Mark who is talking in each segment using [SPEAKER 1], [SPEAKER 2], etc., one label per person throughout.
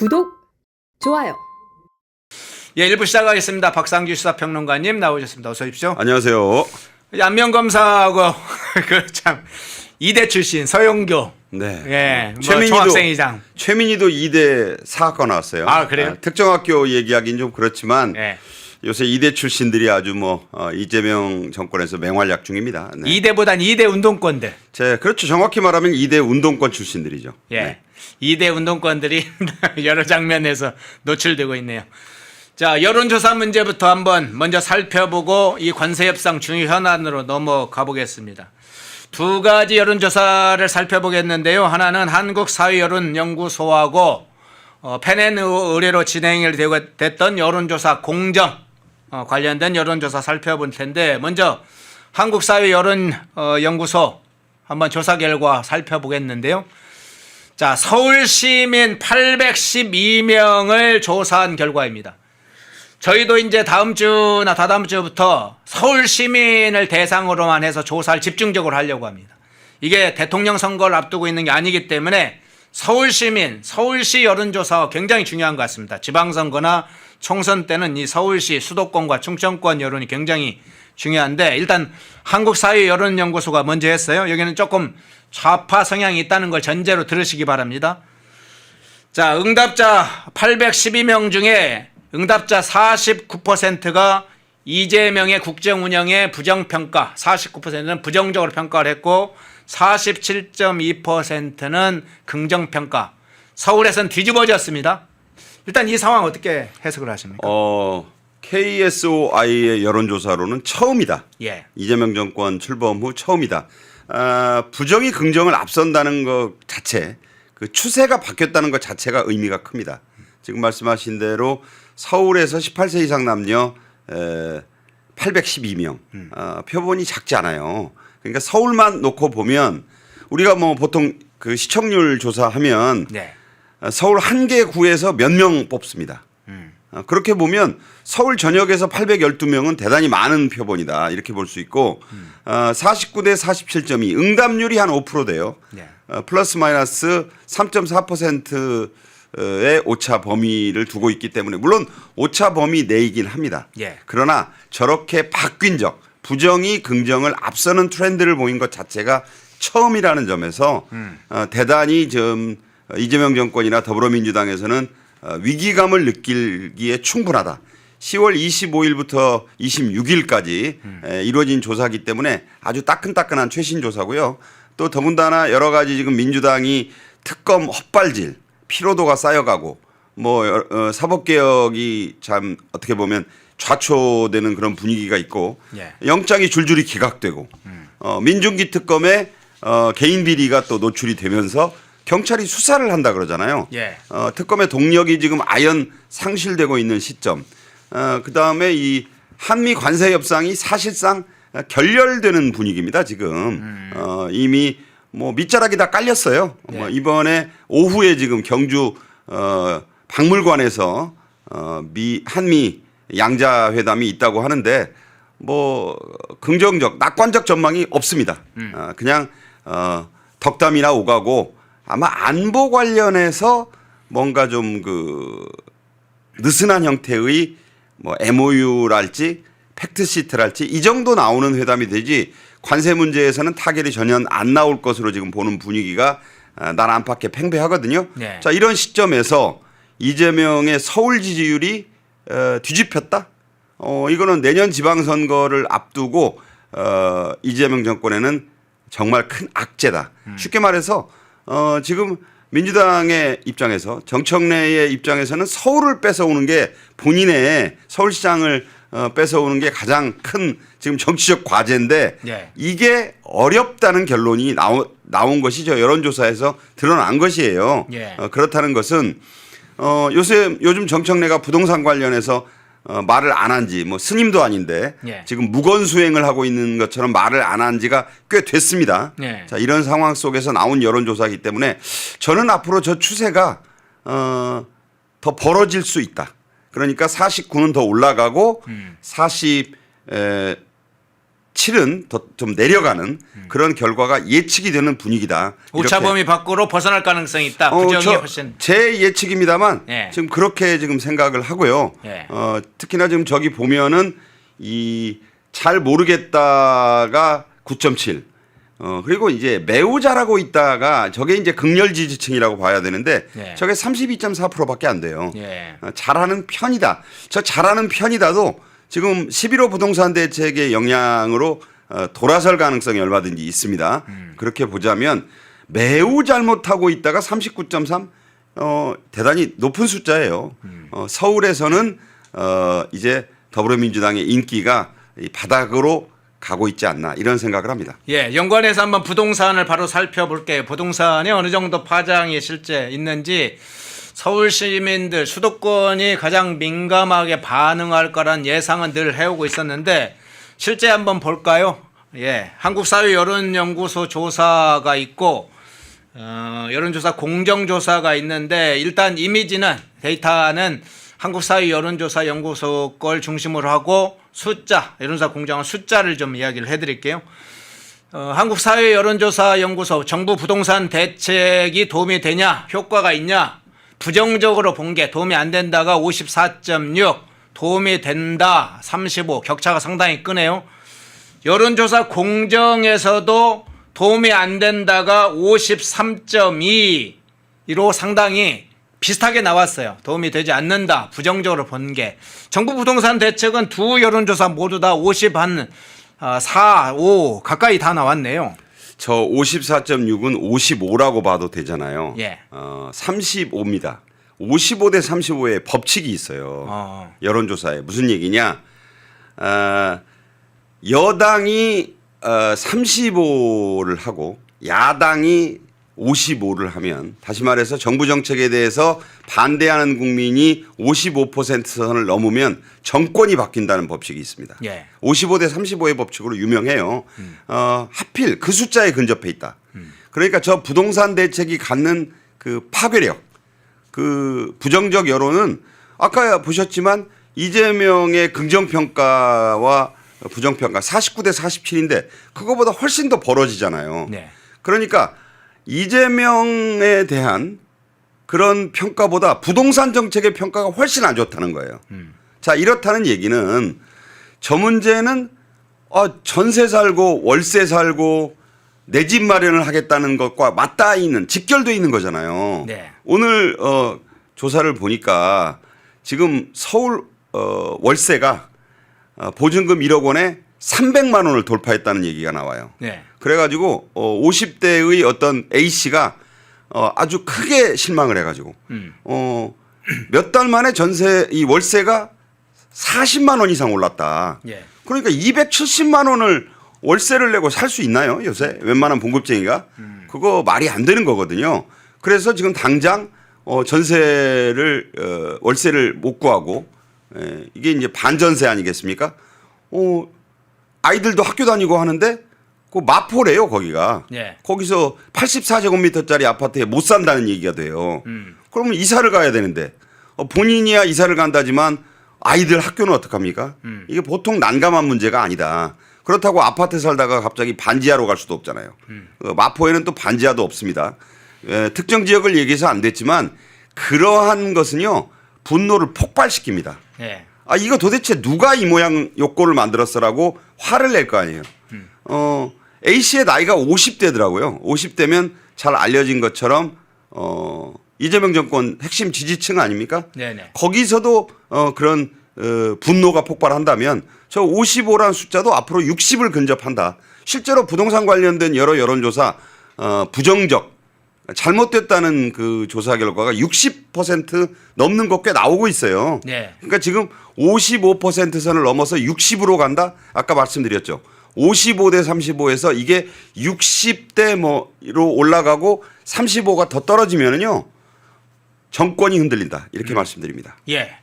[SPEAKER 1] 구독, 좋아요.
[SPEAKER 2] 예, 1부 시작하겠습니다. 박상규 시사평론가님 나오셨습니다. 어서 오십시오.
[SPEAKER 3] 안녕하세요.
[SPEAKER 2] 안면검사하고 그 참 이대 출신 서영교.
[SPEAKER 3] 네.
[SPEAKER 2] 예, 뭐 총학생회장.
[SPEAKER 3] 최민희도 2대 사학과 나왔어요.
[SPEAKER 2] 아, 그래요?
[SPEAKER 3] 특정 학교 얘기하기는 좀 그렇지만
[SPEAKER 2] 예.
[SPEAKER 3] 요새 2대 출신들이 아주 이재명 정권에서 맹활약 중입니다. 네.
[SPEAKER 2] 2대보단 2대 운동권들.
[SPEAKER 3] 그렇죠. 정확히 말하면 2대 운동권 출신들이죠.
[SPEAKER 2] 예.
[SPEAKER 3] 네.
[SPEAKER 2] 2대 운동권들이 여러 장면에서 노출되고 있네요. 자, 여론조사 문제부터 한번 먼저 살펴보고 이 관세협상 중요 현안으로 넘어가 보겠습니다. 두 가지 여론조사를 살펴보겠는데요. 하나는 한국사회여론연구소하고 펜앤 의뢰로 진행이 됐던 여론조사 공정 관련된 여론조사 살펴볼 텐데, 먼저 한국사회여론연구소 한번 조사 결과 살펴보겠는데요. 자, 서울시민 812명을 조사한 결과입니다. 저희도 이제 다음 주나 다다음 주부터 서울 시민을 대상으로만 해서 조사를 집중적으로 하려고 합니다. 이게 대통령 선거를 앞두고 있는 게 아니기 때문에 서울 시민, 서울시 여론조사가 굉장히 중요한 것 같습니다. 지방선거나 총선 때는 이 서울시 수도권과 충청권 여론이 굉장히 중요한데, 일단 한국사회여론연구소가 먼저 했어요. 여기는 조금 좌파 성향이 있다는 걸 전제로 들으시기 바랍니다. 자, 응답자 812명 중에 응답자 49%가 이재명의 국정 운영에 부정평가, 49%는 부정적으로 평가를 했고 47.2%는 긍정평가. 서울에서는 뒤집어졌습니다. 일단 이 상황 어떻게 해석을 하십니까?
[SPEAKER 3] KSOI의 여론조사로는 처음이다.
[SPEAKER 2] 예.
[SPEAKER 3] 이재명 정권 출범 후 처음이다. 부정이 긍정을 앞선다는 것 자체, 그 추세가 바뀌었다는 것 자체가 의미가 큽니다. 지금 말씀하신 대로 서울에서 18세 이상 남녀 812명, 표본이 작지 않아요. 그러니까 서울만 놓고 보면 우리가 뭐 보통 그 시청률 조사하면
[SPEAKER 2] 네.
[SPEAKER 3] 서울 한 개 구에서 몇 명 뽑습니다. 그렇게 보면 서울 전역에서 812명은 대단히 많은 표본이다, 이렇게 볼 수 있고 49대 47.2 응답률이 한 5% 돼요.
[SPEAKER 2] 네.
[SPEAKER 3] 플러스 마이너스 3.4%의 오차 범위를 두고 있기 때문에, 물론 오차 범위 내이긴 합니다.
[SPEAKER 2] 예.
[SPEAKER 3] 그러나 저렇게 바뀐 적, 부정이 긍정을 앞서는 트렌드를 보인 것 자체가 처음이라는 점에서 대단히 좀 이재명 정권이나 더불어민주당에서는 위기감을 느끼기에 충분하다. 10월 25일부터 26일까지 이루어진 조사이기 때문에 아주 따끈따끈한 최신 조사고요. 또 더군다나 여러 가지 지금 민주당이 특검 헛발질, 피로도가 쌓여가고 사법개혁이 참 어떻게 보면 좌초되는 그런 분위기가 있고,
[SPEAKER 2] 예.
[SPEAKER 3] 영장이 줄줄이 기각되고 민중기 특검에 개인 비리가 또 노출이 되면서 경찰이 수사를 한다 그러잖아요.
[SPEAKER 2] 예.
[SPEAKER 3] 특검의 동력이 지금 아연 상실되고 있는 시점. 그다음에 이 한미 관세 협상이 사실상 결렬되는 분위기입니다, 지금. 이미 밑자락이 다 깔렸어요.
[SPEAKER 2] 네.
[SPEAKER 3] 이번에 오후에 지금 경주 박물관에서 한미 양자회담이 있다고 하는데 긍정적, 낙관적 전망이 없습니다. 그냥 덕담이나 오가고, 아마 안보 관련해서 뭔가 좀 느슨한 형태의 MOU랄지 팩트시트랄지 이 정도 나오는 회담이 되지, 관세 문제에서는 타결이 전혀 안 나올 것으로 지금 보는 분위기가 날 안팎에 팽배하거든요.
[SPEAKER 2] 네.
[SPEAKER 3] 자, 이런 시점에서 이재명의 서울 지지율이 뒤집혔다. 이거는 내년 지방선거를 앞두고 이재명 정권에는 정말 큰 악재다. 쉽게 말해서 지금 민주당의 입장에서, 정청래의 입장에서는 서울을 뺏어오는 게, 본인의 서울시장을 뺏어오는 게 가장 큰 지금 정치적 과제인데,
[SPEAKER 2] 네.
[SPEAKER 3] 이게 어렵다는 결론이 나온 것이죠. 여론조사에서 드러난 것이에요.
[SPEAKER 2] 예.
[SPEAKER 3] 그렇다는 것은 요즘 정청래가 부동산 관련해서 말을 안 한 지 스님도 아닌데
[SPEAKER 2] 예.
[SPEAKER 3] 지금 무건수행을 하고 있는 것처럼 말을 안 한 지가 꽤 됐습니다.
[SPEAKER 2] 예.
[SPEAKER 3] 자, 이런 상황 속에서 나온 여론조사이기 때문에 저는 앞으로 저 추세가 더 벌어질 수 있다. 그러니까 49는 더 올라가고 7은 더 좀 내려가는 그런 결과가 예측이 되는 분위기다.
[SPEAKER 2] 오차
[SPEAKER 3] 이렇게.
[SPEAKER 2] 범위 밖으로 벗어날 가능성이 있다. 부정이 훨씬.
[SPEAKER 3] 제 예측입니다만
[SPEAKER 2] 예.
[SPEAKER 3] 지금 그렇게 지금 생각을 하고요.
[SPEAKER 2] 예.
[SPEAKER 3] 특히나 지금 저기 보면은 이 잘 모르겠다가 9.7. 그리고 이제 매우 잘하고 있다가 저게 이제 극렬 지지층이라고 봐야 되는데
[SPEAKER 2] 예.
[SPEAKER 3] 저게 32.4%밖에 안 돼요.
[SPEAKER 2] 예.
[SPEAKER 3] 잘하는 편이다. 저 잘하는 편이다도 지금 11호 부동산 대책의 영향으로 돌아설 가능성이 얼마든지 있습니다. 그렇게 보자면 매우 잘못하고 있다가 39.3 대단히 높은 숫자예요. 서울에서는 이제 더불어민주당의 인기가 이 바닥으로 가고 있지 않나 이런 생각을 합니다.
[SPEAKER 2] 예, 연관해서 한번 부동산을 바로 살펴볼게요. 부동산이 어느 정도 파장이 실제 있는지 서울 시민들 수도권이 가장 민감하게 반응할 거란 예상은 늘 해오고 있었는데 실제 한번 볼까요? 예, 한국사회여론연구소 조사가 있고 여론조사 공정조사가 있는데 일단 이미지는 데이터는 한국사회여론조사연구소 걸 중심으로 하고 숫자, 여론조사 공정한 숫자를 좀 이야기를 해드릴게요. 한국사회여론조사연구소 정부 부동산 대책이 도움이 되냐, 효과가 있냐, 부정적으로 본 게 도움이 안 된다가 54.6, 도움이 된다 35, 격차가 상당히 크네요. 여론조사 공정에서도 도움이 안 된다가 53.2로 상당히 비슷하게 나왔어요. 도움이 되지 않는다. 부정적으로 본 게. 정부 부동산 대책은 두 여론조사 모두 다 50한 4, 5 가까이 다 나왔네요.
[SPEAKER 3] 저 54.6은 55라고 봐도 되잖아요.
[SPEAKER 2] 예.
[SPEAKER 3] 35입니다. 55대 35의 법칙이 있어요. 여론조사에. 무슨 얘기냐. 여당이 35를 하고 야당이 55를 하면 다시 말해서 정부 정책에 대해서 반대하는 국민이 55% 선을 넘으면 정권이 바뀐다는 법칙이 있습니다.
[SPEAKER 2] 예.
[SPEAKER 3] 55대 35의 법칙으로 유명해요. 하필 그 숫자에 근접해 있다. 그러니까 저 부동산 대책이 갖는 그 파괴력, 그 부정적 여론은 아까 보셨지만 이재명의 긍정평가와 부정평가 49대 47인데 그거보다 훨씬 더 벌어지잖아요.
[SPEAKER 2] 네.
[SPEAKER 3] 그러니까 이재명에 대한 그런 평가보다 부동산 정책의 평가가 훨씬 안 좋다는 거예요. 자, 이렇다는 얘기는 저 문제는 전세 살고 월세 살고 내 집 마련을 하겠다는 것과 맞닿아 있는 직결돼 있는 거잖아요.
[SPEAKER 2] 네.
[SPEAKER 3] 오늘 조사를 보니까 지금 서울 월세가 보증금 1억 원에 300만 원을 돌파했다는 얘기가 나와요.
[SPEAKER 2] 네.
[SPEAKER 3] 그래가지고 50대의 어떤 A 씨가 아주 크게 실망을 해가지고 몇 달 만에 전세 이 월세가 40만 원 이상 올랐다.
[SPEAKER 2] 예.
[SPEAKER 3] 그러니까 270만 원을 월세를 내고 살 수 있나요? 요새 웬만한 봉급쟁이가 그거 말이 안 되는 거거든요. 그래서 지금 당장 전세를 월세를 못 구하고 이게 이제 반전세 아니겠습니까? 아이들도 학교 다니고 하는데 그 마포래요 거기가.
[SPEAKER 2] 예.
[SPEAKER 3] 거기서 84제곱미터짜리 아파트에 못 산다는 얘기가 돼요. 그러면 이사를 가야 되는데 본인이야 이사를 간다지만 아이들 학교는 어떡합니까? 이게 보통 난감한 문제가 아니다. 그렇다고 아파트 살다가 갑자기 반지하로 갈 수도 없잖아요. 마포에는 또 반지하도 없습니다. 특정 지역을 얘기해서 안 됐지만 그러한 것은요 분노를 폭발시킵니다.
[SPEAKER 2] 예.
[SPEAKER 3] 이거 도대체 누가 이 모양 요건을 만들었어라고 화를 낼 거 아니에요. A 씨의 나이가 50대더라고요. 50대면 잘 알려진 것처럼 이재명 정권 핵심 지지층 아닙니까?
[SPEAKER 2] 네네.
[SPEAKER 3] 거기서도 그런 분노가 폭발한다면 저 55라는 숫자도 앞으로 60을 근접한다. 실제로 부동산 관련된 여러 여론조사 부정적 잘못됐다는 그 조사 결과가 60% 넘는 것 꽤 나오고 있어요.
[SPEAKER 2] 네.
[SPEAKER 3] 그러니까 지금 55% 선을 넘어서 60으로 간다. 아까 말씀드렸죠. 55대 35에서 이게 60대 뭐로 올라가고 35가 더 떨어지면은요 정권이 흔들린다. 이렇게 말씀드립니다.
[SPEAKER 2] 예.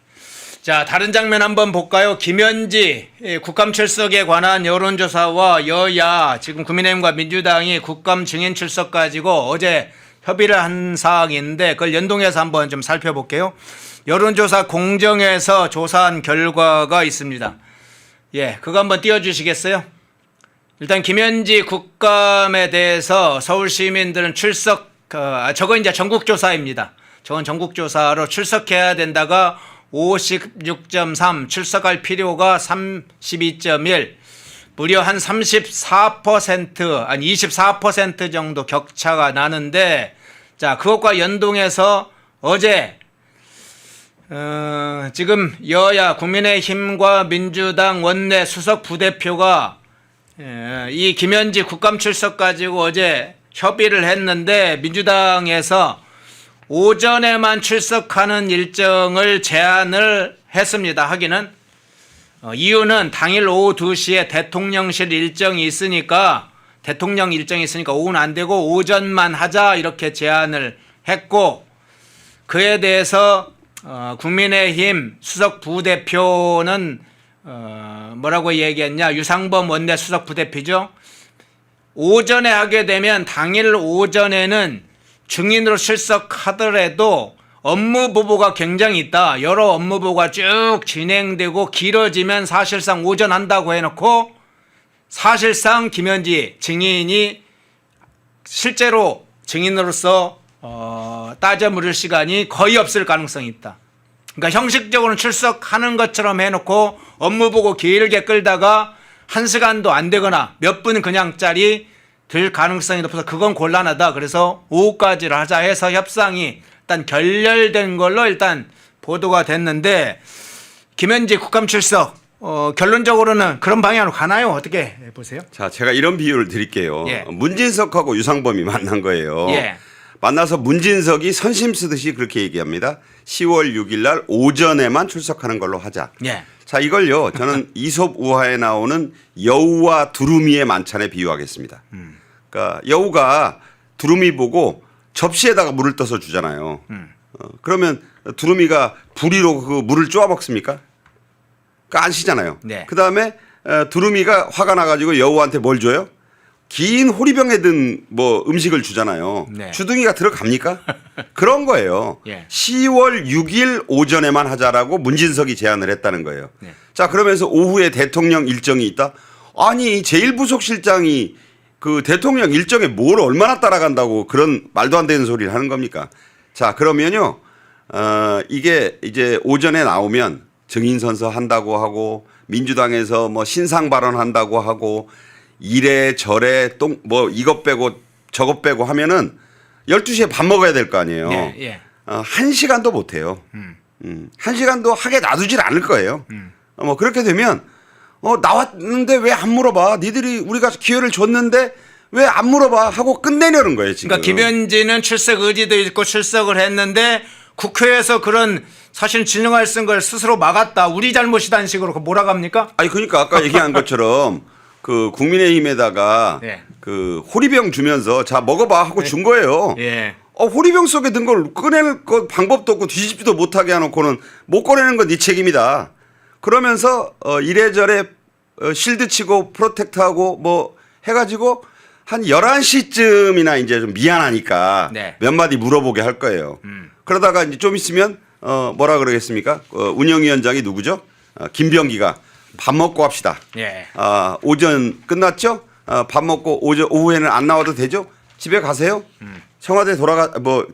[SPEAKER 2] 자, 다른 장면 한번 볼까요? 김현지 국감 출석에 관한 여론조사와 여야 지금 국민의힘과 민주당이 국감 증인 출석 가지고 어제 협의를 한 사항인데 그걸 연동해서 한번 좀 살펴볼게요. 여론조사 공정에서 조사한 결과가 있습니다. 예, 그거 한번 띄워주시겠어요? 일단 김현지 국감에 대해서 서울 시민들은 저건 이제 전국조사입니다. 저건 전국조사로 출석해야 된다가 56.3, 출석할 필요가 32.1, 무려 한 34%, 한 24% 정도 격차가 나는데, 자, 그것과 연동해서 어제 지금 여야 국민의힘과 민주당 원내 수석 부대표가 이 김현지 국감 출석 가지고 어제 협의를 했는데 민주당에서 오전에만 출석하는 일정을 제안을 했습니다. 하기는 이유는 당일 오후 2시에 대통령 일정이 있으니까 오후는 안 되고 오전만 하자 이렇게 제안을 했고, 그에 대해서 국민의힘 수석 부대표는 뭐라고 얘기했냐, 유상범 원내 수석 부대표죠. 오전에 하게 되면 당일 오전에는 증인으로 출석하더라도 업무 보고가 굉장히 있다. 여러 업무 보고가 쭉 진행되고 길어지면 사실상 오전 한다고 해놓고 사실상 김현지 증인이 실제로 증인으로서 따져 물을 시간이 거의 없을 가능성이 있다. 그러니까 형식적으로는 출석하는 것처럼 해놓고 업무 보고 길게 끌다가 1시간도 안 되거나 몇 분 그냥짜리 될 가능성이 높아서 그건 곤란하다. 그래서 오후까지를 하자 해서 협상이 일단 결렬된 걸로 일단 보도가 됐는데, 김현지 국감 출석 결론적으로는 그런 방향으로 가나요? 어떻게 보세요?
[SPEAKER 3] 자, 제가 이런 비유를 드릴게요.
[SPEAKER 2] 예.
[SPEAKER 3] 문진석하고 유상범이 만난 거예요.
[SPEAKER 2] 예.
[SPEAKER 3] 만나서 문진석이 선심 쓰듯이 그렇게 얘기합니다. 10월 6일 날 오전에만 출석하는 걸로 하자.
[SPEAKER 2] 예.
[SPEAKER 3] 자, 이걸요, 저는 이솝 우화에 나오는 여우와 두루미의 만찬에 비유하겠습니다. 그러니까 여우가 두루미 보고 접시에다가 물을 떠서 주잖아요. 그러면 두루미가 부리로 그 물을 쪼아 먹습니까? 그러니까 안 쉬잖아요.
[SPEAKER 2] 네.
[SPEAKER 3] 그 다음에 두루미가 화가 나가지고 여우한테 뭘 줘요? 긴 호리병에 든 뭐 음식을 주잖아요.
[SPEAKER 2] 네.
[SPEAKER 3] 주둥이가 들어갑니까? 그런 거예요.
[SPEAKER 2] 예.
[SPEAKER 3] 10월 6일 오전에만 하자라고 문진석이 제안을 했다는 거예요.
[SPEAKER 2] 네.
[SPEAKER 3] 자, 그러면서 오후에 대통령 일정이 있다? 아니, 제1부속실장이 그 대통령 일정에 뭘 얼마나 따라간다고 그런 말도 안 되는 소리를 하는 겁니까? 자, 그러면요, 이게 이제 오전에 나오면 증인선서 한다고 하고 민주당에서 뭐 신상 발언한다고 하고 이래저래 뭐 이것 빼고 저것 빼고 하면은 12시에 밥 먹어야 될 거 아니에요.
[SPEAKER 2] 예. 예.
[SPEAKER 3] 1시간도 못 해요. 1시간도 하게 놔두질 않을 거예요. 뭐 그렇게 되면 나왔는데 왜 안 물어봐? 니들이 우리가 기회를 줬는데 왜 안 물어봐? 하고 끝내려는 거예요, 지금.
[SPEAKER 2] 그러니까 김현지는 출석 의지도 있고 출석을 했는데 국회에서 그런 사실 진정할 쓴 걸 스스로 막았다. 우리 잘못이다는 식으로 몰아갑니까?
[SPEAKER 3] 아니, 그러니까 아까 얘기한 것처럼 그 국민의힘에다가
[SPEAKER 2] 네.
[SPEAKER 3] 그 호리병 주면서 자 먹어봐 하고 준 거예요.
[SPEAKER 2] 예.
[SPEAKER 3] 호리병 속에 든 걸 꺼낼 거 방법도 없고 뒤집지도 못하게 해놓고는 못 꺼내는 건 네 책임이다. 그러면서 이래저래 실드 치고 프로텍트하고 뭐 해가지고 한 11시쯤이나 이제 좀 미안하니까
[SPEAKER 2] 네.
[SPEAKER 3] 몇 마디 물어보게 할 거예요. 그러다가 이제 좀 있으면 뭐라 그러겠습니까? 운영위원장이 누구죠? 김병기가 밥 먹고 합시다.
[SPEAKER 2] 예.
[SPEAKER 3] 오전 끝났죠? 밥 먹고 오후에는 안 나와도 되죠? 집에 가세요? 청와대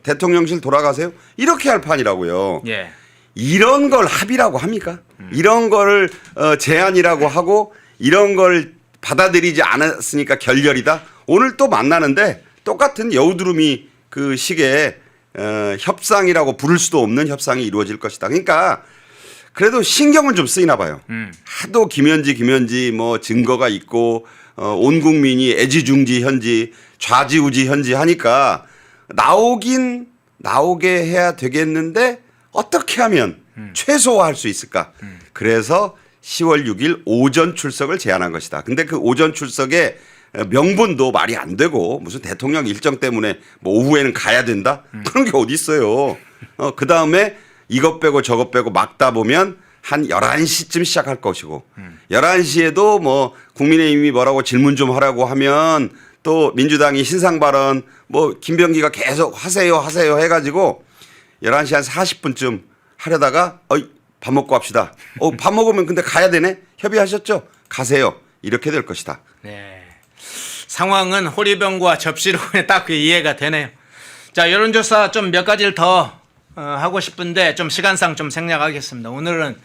[SPEAKER 3] 대통령실 돌아가세요? 이렇게 할 판이라고요.
[SPEAKER 2] 예.
[SPEAKER 3] 이런 걸 합의라고 합니까? 이런 걸 제안이라고 하고 이런 걸 받아들이지 않았으니까 결렬이다. 오늘 또 만나는데 똑같은 여우두루미 그 식의 협상이라고 부를 수도 없는 협상이 이루어질 것이다. 그러니까 그래도 신경은 좀 쓰이나 봐요. 하도 김현지 뭐 증거가 있고 온 국민이 애지중지현지 좌지우지현지 하니까 나오게 해야 되겠는데 어떻게 하면 최소화할 수 있을까? 그래서 10월 6일 오전 출석을 제안한 것이다. 근데 그 오전 출석의 명분도 말이 안 되고 무슨 대통령 일정 때문에 뭐 오후에는 가야 된다? 그런 게 어디 있어요. 그 다음에 이것 빼고 저것 빼고 막다 보면 한 11시쯤 시작할 것이고 11시에도 뭐 국민의힘이 뭐라고 질문 좀 하라고 하면 또 민주당이 신상 발언 뭐 김병기가 계속 하세요 해가지고 11시 한 40분쯤 하려다가 밥 먹고 합시다. 밥 먹으면 근데 가야 되네? 협의하셨죠? 가세요. 이렇게 될 것이다.
[SPEAKER 2] 네. 상황은 호리병과 접시로 딱 이해가 되네요. 자, 여론조사 좀 몇 가지를 더 하고 싶은데 좀 시간상 좀 생략하겠습니다. 오늘은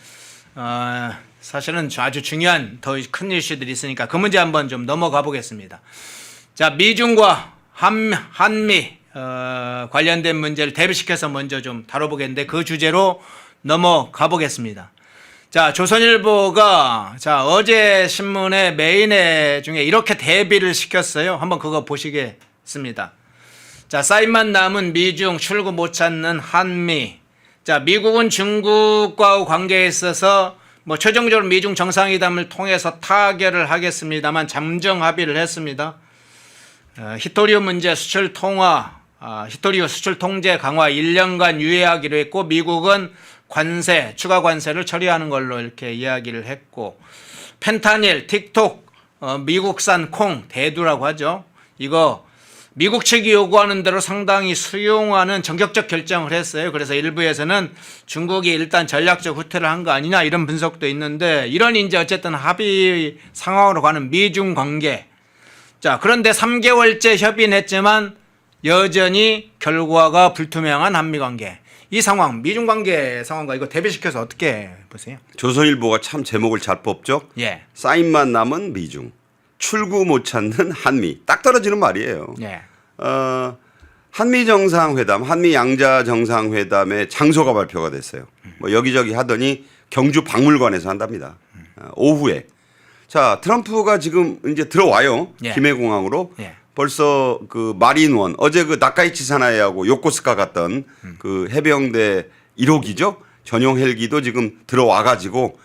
[SPEAKER 2] 사실은 아주 중요한 더 큰 이슈들이 있으니까 그 문제 한번 좀 넘어가 보겠습니다. 자, 미중과 한미 관련된 문제를 대비시켜서 먼저 좀 다뤄보겠는데 그 주제로 넘어가 보겠습니다. 자, 조선일보가 자 어제 신문의 메인회 중에 이렇게 대비를 시켰어요. 한번 그거 보시겠습니다. 자, 사인만 남은 미중 출구 못 찾는 한미. 자, 미국은 중국과의 관계에 있어서 뭐 최종적으로 미중 정상회담을 통해서 타결을 하겠습니다만 잠정 합의를 했습니다. 히토리우 문제 수출 통화, 히토리우 수출 통제 강화 1년간 유예하기로 했고 미국은 관세, 추가 관세를 처리하는 걸로 이렇게 이야기를 했고 펜타닐, 틱톡, 미국산 콩, 대두라고 하죠. 이거 미국 측이 요구하는 대로 상당히 수용하는 전격적 결정을 했어요. 그래서 일부에서는 중국이 일단 전략적 후퇴를 한 거 아니냐 이런 분석도 있는데 이런 이제 어쨌든 합의 상황으로 가는 미중 관계. 자, 그런데 3개월째 협의는 했지만 여전히 결과가 불투명한 한미 관계. 이 상황, 미중 관계 상황과 이거 대비시켜서 어떻게 보세요?
[SPEAKER 3] 조선일보가 참 제목을 잘 뽑죠.
[SPEAKER 2] 예.
[SPEAKER 3] 사인만 남은 미중, 출구 못 찾는 한미. 딱 떨어지는 말이에요.
[SPEAKER 2] 예.
[SPEAKER 3] 한미 정상회담, 한미 양자 정상회담의 장소가 발표가 됐어요. 뭐 여기저기 하더니 경주 박물관에서 한답니다. 오후에. 자, 트럼프가 지금 이제 들어와요.
[SPEAKER 2] 예.
[SPEAKER 3] 김해공항으로.
[SPEAKER 2] 예.
[SPEAKER 3] 벌써 그 마린원 어제 그 나카이치 사나이하고 요코스카 갔던 그 해병대 1호기죠. 전용 헬기도 지금 들어와 가지고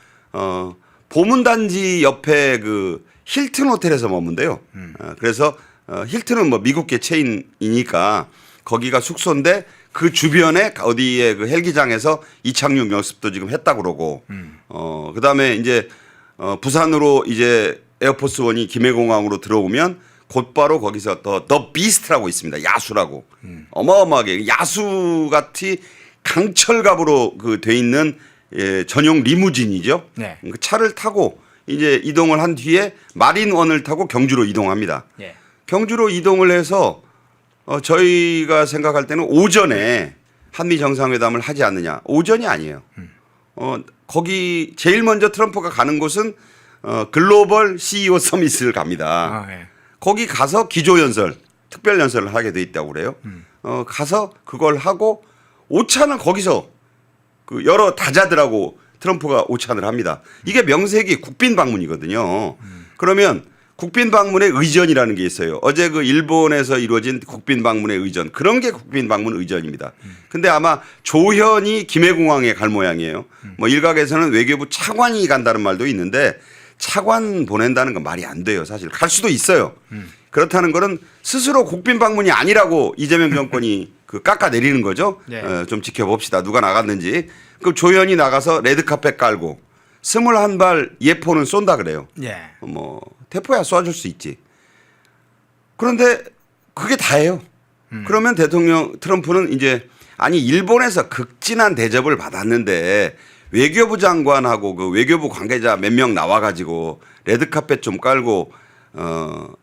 [SPEAKER 3] 보문단지 옆에 그 힐튼 호텔에서 머문대요. 그래서 힐튼은 뭐 미국계 체인이니까 거기가 숙소인데 그 주변에 어디에 그 헬기장에서 이착륙 연습도 지금 했다 그러고 그다음에 이제 부산으로 이제 에어포스 원이 김해공항으로 들어오면 곧바로 거기서 더 비스트라고 있습니다. 야수라고. 어마어마하게 야수같이 강철갑으로 그 돼 있는 전용 리무진이죠.
[SPEAKER 2] 네.
[SPEAKER 3] 그 차를 타고 이제 이동을 한 뒤에 마린원을 타고 경주로 이동합니다.
[SPEAKER 2] 예.
[SPEAKER 3] 경주로 이동을 해서 저희가 생각할 때는 오전에 한미 정상회담을 하지 않느냐. 오전이 아니에요. 거기 제일 먼저 트럼프가 가는 곳은 글로벌 CEO 서밋을 갑니다.
[SPEAKER 2] 예.
[SPEAKER 3] 거기 가서 기조연설, 특별연설을 하게 돼 있다고 그래요. 가서 그걸 하고 오찬을 거기서 그 여러 다자들하고 트럼프가 오찬을 합니다. 이게 명색이 국빈 방문이거든요. 그러면 국빈 방문의 의전이라는 게 있어요. 어제 그 일본에서 이루어진 국빈 방문의 의전. 그런 게 국빈 방문 의전입니다. 근데 아마 조현이 김해공항에 갈 모양이에요. 뭐 일각에서는 외교부 차관이 간다는 말도 있는데 차관 보낸다는 건 말이 안 돼요. 사실 갈 수도 있어요. 그렇다는 거는 스스로 국빈 방문이 아니라고 이재명 정권이 그 깎아내리는 거죠.
[SPEAKER 2] 네.
[SPEAKER 3] 좀 지켜봅시다. 누가 나갔는지. 그 조현이 나가서 레드카펫 깔고 21발 예포는 쏜다 그래요.
[SPEAKER 2] 예.
[SPEAKER 3] 뭐 대포야 쏴줄 수 있지. 그런데 그게 다예요. 그러면 대통령 트럼프는 이제 아니 일본에서 극진한 대접을 받았는데 외교부 장관하고 그 외교부 관계자 몇 명 나와가지고 레드카펫 좀 깔고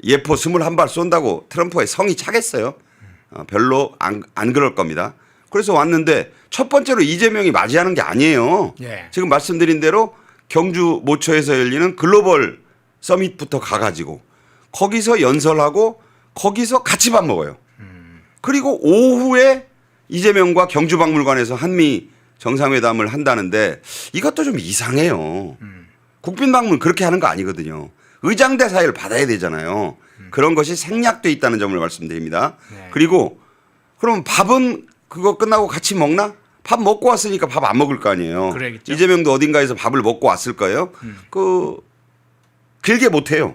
[SPEAKER 3] 예포 21발 쏜다고 트럼프의 성이 차겠어요? 별로 안 그럴 겁니다. 그래서 왔는데 첫 번째로 이재명이 맞이하는 게 아니에요.
[SPEAKER 2] 예.
[SPEAKER 3] 지금 말씀드린 대로 경주 모처에서 열리는 글로벌 서밋부터 가가지고 거기서 연설하고 거기서 같이 밥 먹어요. 그리고 오후에 이재명과 경주박물관에서 한미 정상회담을 한다는데 이것도 좀 이상해요. 국빈 방문 그렇게 하는 거 아니거든요. 의장대 사회를 받아야 되잖아요. 그런 것이 생략돼 있다는 점을 말씀드립니다.
[SPEAKER 2] 네.
[SPEAKER 3] 그리고 그럼 밥은 그거 끝나고 같이 먹나? 밥 먹고 왔으니까 밥 안 먹을 거 아니에요.
[SPEAKER 2] 그래야겠죠.
[SPEAKER 3] 이재명도 어딘가에서 밥을 먹고 왔을 거예요. 그 길게 못 해요.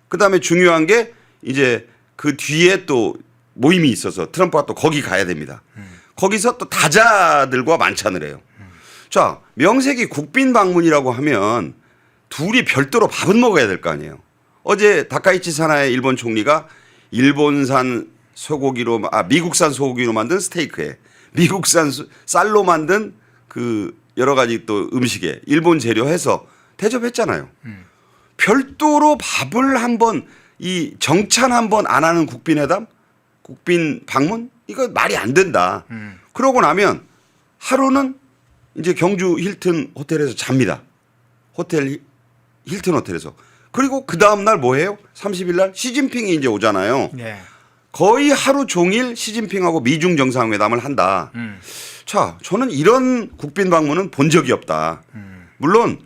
[SPEAKER 3] 그다음에 중요한 게 이제 그 뒤에 또 모임이 있어서 트럼프가 또 거기 가야 됩니다. 거기서 또 다자들과 만찬을 해요. 자, 명색이 국빈 방문이라고 하면 둘이 별도로 밥은 먹어야 될 거 아니에요. 어제 다카이치 사나의 일본 총리가 일본산 소고기로 미국산 소고기로 만든 스테이크에 미국산 쌀로 만든 그 여러 가지 또 음식에 일본 재료 해서 대접했잖아요. 별도로 밥을 한번 이 정찬 한 번 안 하는 국빈회담, 국빈 방문 이거 말이 안 된다. 그러고 나면 하루는 이제 경주 힐튼 호텔에서 잡니다. 호텔 힐튼 호텔에서. 그리고 그 다음 날 뭐 해요? 30일 날 시진핑이 이제 오잖아요.
[SPEAKER 2] 네.
[SPEAKER 3] 거의 하루 종일 시진핑하고 미중 정상회담을 한다. 자, 저는 이런 국빈 방문은 본 적이 없다. 물론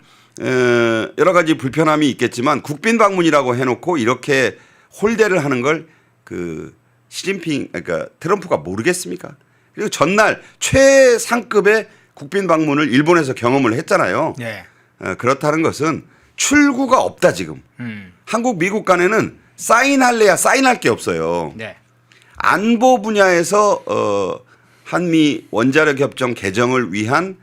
[SPEAKER 3] 여러 가지 불편함이 있겠지만 국빈 방문이라고 해놓고 이렇게 홀대를 하는 걸 그 시진핑 그러니까 트럼프가 모르겠습니까? 그리고 전날 최상급의 국빈 방문을 일본에서 경험을 했잖아요.
[SPEAKER 2] 네.
[SPEAKER 3] 그렇다는 것은 출구가 없다 지금. 한국 미국 간에는 사인할래야 사인할 게 없어요.
[SPEAKER 2] 네.
[SPEAKER 3] 안보 분야에서 한미 원자력 협정 개정을 위한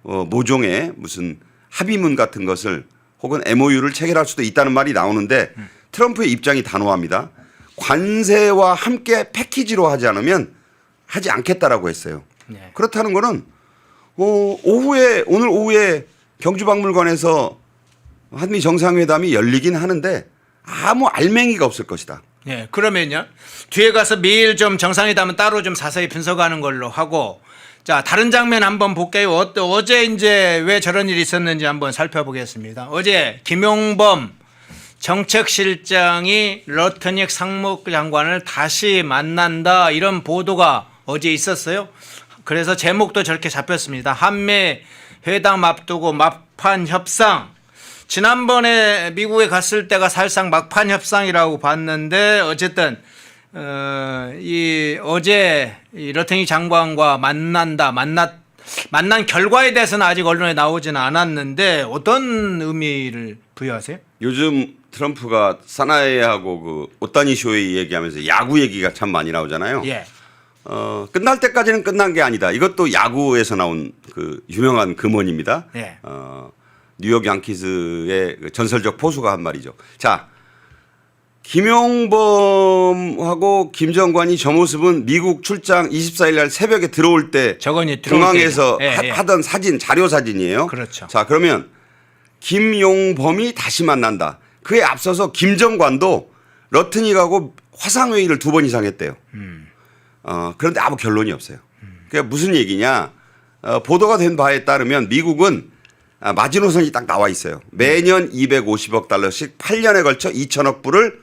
[SPEAKER 3] 모종의 무슨 합의문 같은 것을 혹은 MOU를 체결할 수도 있다는 말이 나오는데 트럼프의 입장이 단호합니다. 관세와 함께 패키지로 하지 않으면 하지 않겠다라고 했어요.
[SPEAKER 2] 네.
[SPEAKER 3] 그렇다는 거는 오늘 오후에 경주박물관에서 한미 정상회담이 열리긴 하는데 아무 알맹이가 없을 것이다.
[SPEAKER 2] 네, 그러면요. 뒤에 가서 매일 좀 정상회담은 따로 좀 자세히 분석하는 걸로 하고, 자, 다른 장면 한번 볼게요. 어제 이제 왜 저런 일이 있었는지 한번 살펴보겠습니다. 어제 김용범 정책실장이 러트닉 상무장관을 다시 만난다 이런 보도가 어제 있었어요. 그래서 제목도 저렇게 잡혔습니다. 한미 회담 앞두고 막판 협상. 지난번에 미국에 갔을 때가 사실상 막판 협상이라고 봤는데 어쨌든 어제 이 러트닉 장관과 만난 결과에 대해서는 아직 언론에 나오지는 않았는데 어떤 의미를 부여하세요?
[SPEAKER 3] 요즘 트럼프가 사나이하고 그 오타니 쇼헤이 얘기하면서 야구 얘기가 참 많이 나오잖아요.
[SPEAKER 2] 예.
[SPEAKER 3] 끝날 때까지는 끝난 게 아니다. 이것도 야구에서 나온 그 유명한 금언입니다.
[SPEAKER 2] 예.
[SPEAKER 3] 뉴욕 양키즈의 그 전설적 포수가 한 말이죠. 자, 김용범하고 김정관이 저 모습은 미국 출장 24일 날 새벽에 들어올 때
[SPEAKER 2] 저건 들어올
[SPEAKER 3] 공항에서
[SPEAKER 2] 때죠. 예, 예.
[SPEAKER 3] 하던 사진, 자료 사진이에요.
[SPEAKER 2] 그렇죠.
[SPEAKER 3] 자, 그러면 김용범이 다시 만난다. 그에 앞서서 김정관도 러트닉하고 화상회의를 2번 이상 했대요. 그런데 아무 결론이 없어요. 그게 무슨 얘기냐. 보도가 된 바에 따르면 미국은 마지노선이 딱 나와 있어요. 매년 250억 달러씩 8년에 걸쳐 2천억 불을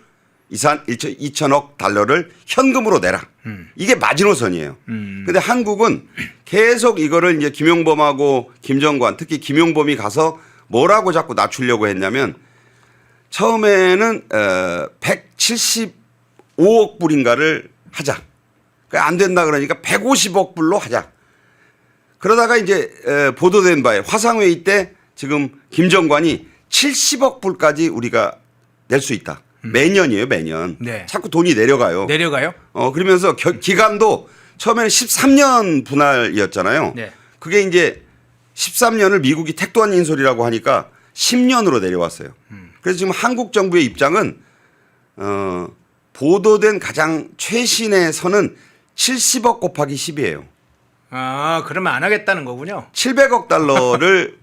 [SPEAKER 3] 2천억 달러를 현금으로 내라. 이게 마지노선이에요. 근데 한국은 계속 이거를 이제 김용범하고 김정관 특히 김용범이 가서 뭐라고 자꾸 낮추려고 했냐면 처음에는 175억 불인가를 하자. 안 된다 그러니까 150억 불로 하자. 그러다가 이제 보도된 바에 화상회의 때 지금 김정관이 70억 불까지 우리가 낼 수 있다. 매년이에요, 매년.
[SPEAKER 2] 네.
[SPEAKER 3] 자꾸 돈이 내려가요.
[SPEAKER 2] 내려가요?
[SPEAKER 3] 그러면서 기간도 처음에는 13년 분할이었잖아요.
[SPEAKER 2] 네.
[SPEAKER 3] 그게 이제 13년을 미국이 택도 아닌 소리라고 하니까 10년으로 내려왔어요. 그래서 지금 한국 정부의 입장은 보도된 가장 최신의 선은 70억 곱하기 10이에요.
[SPEAKER 2] 아, 그러면 안 하겠다는 거군요.
[SPEAKER 3] 700억 달러를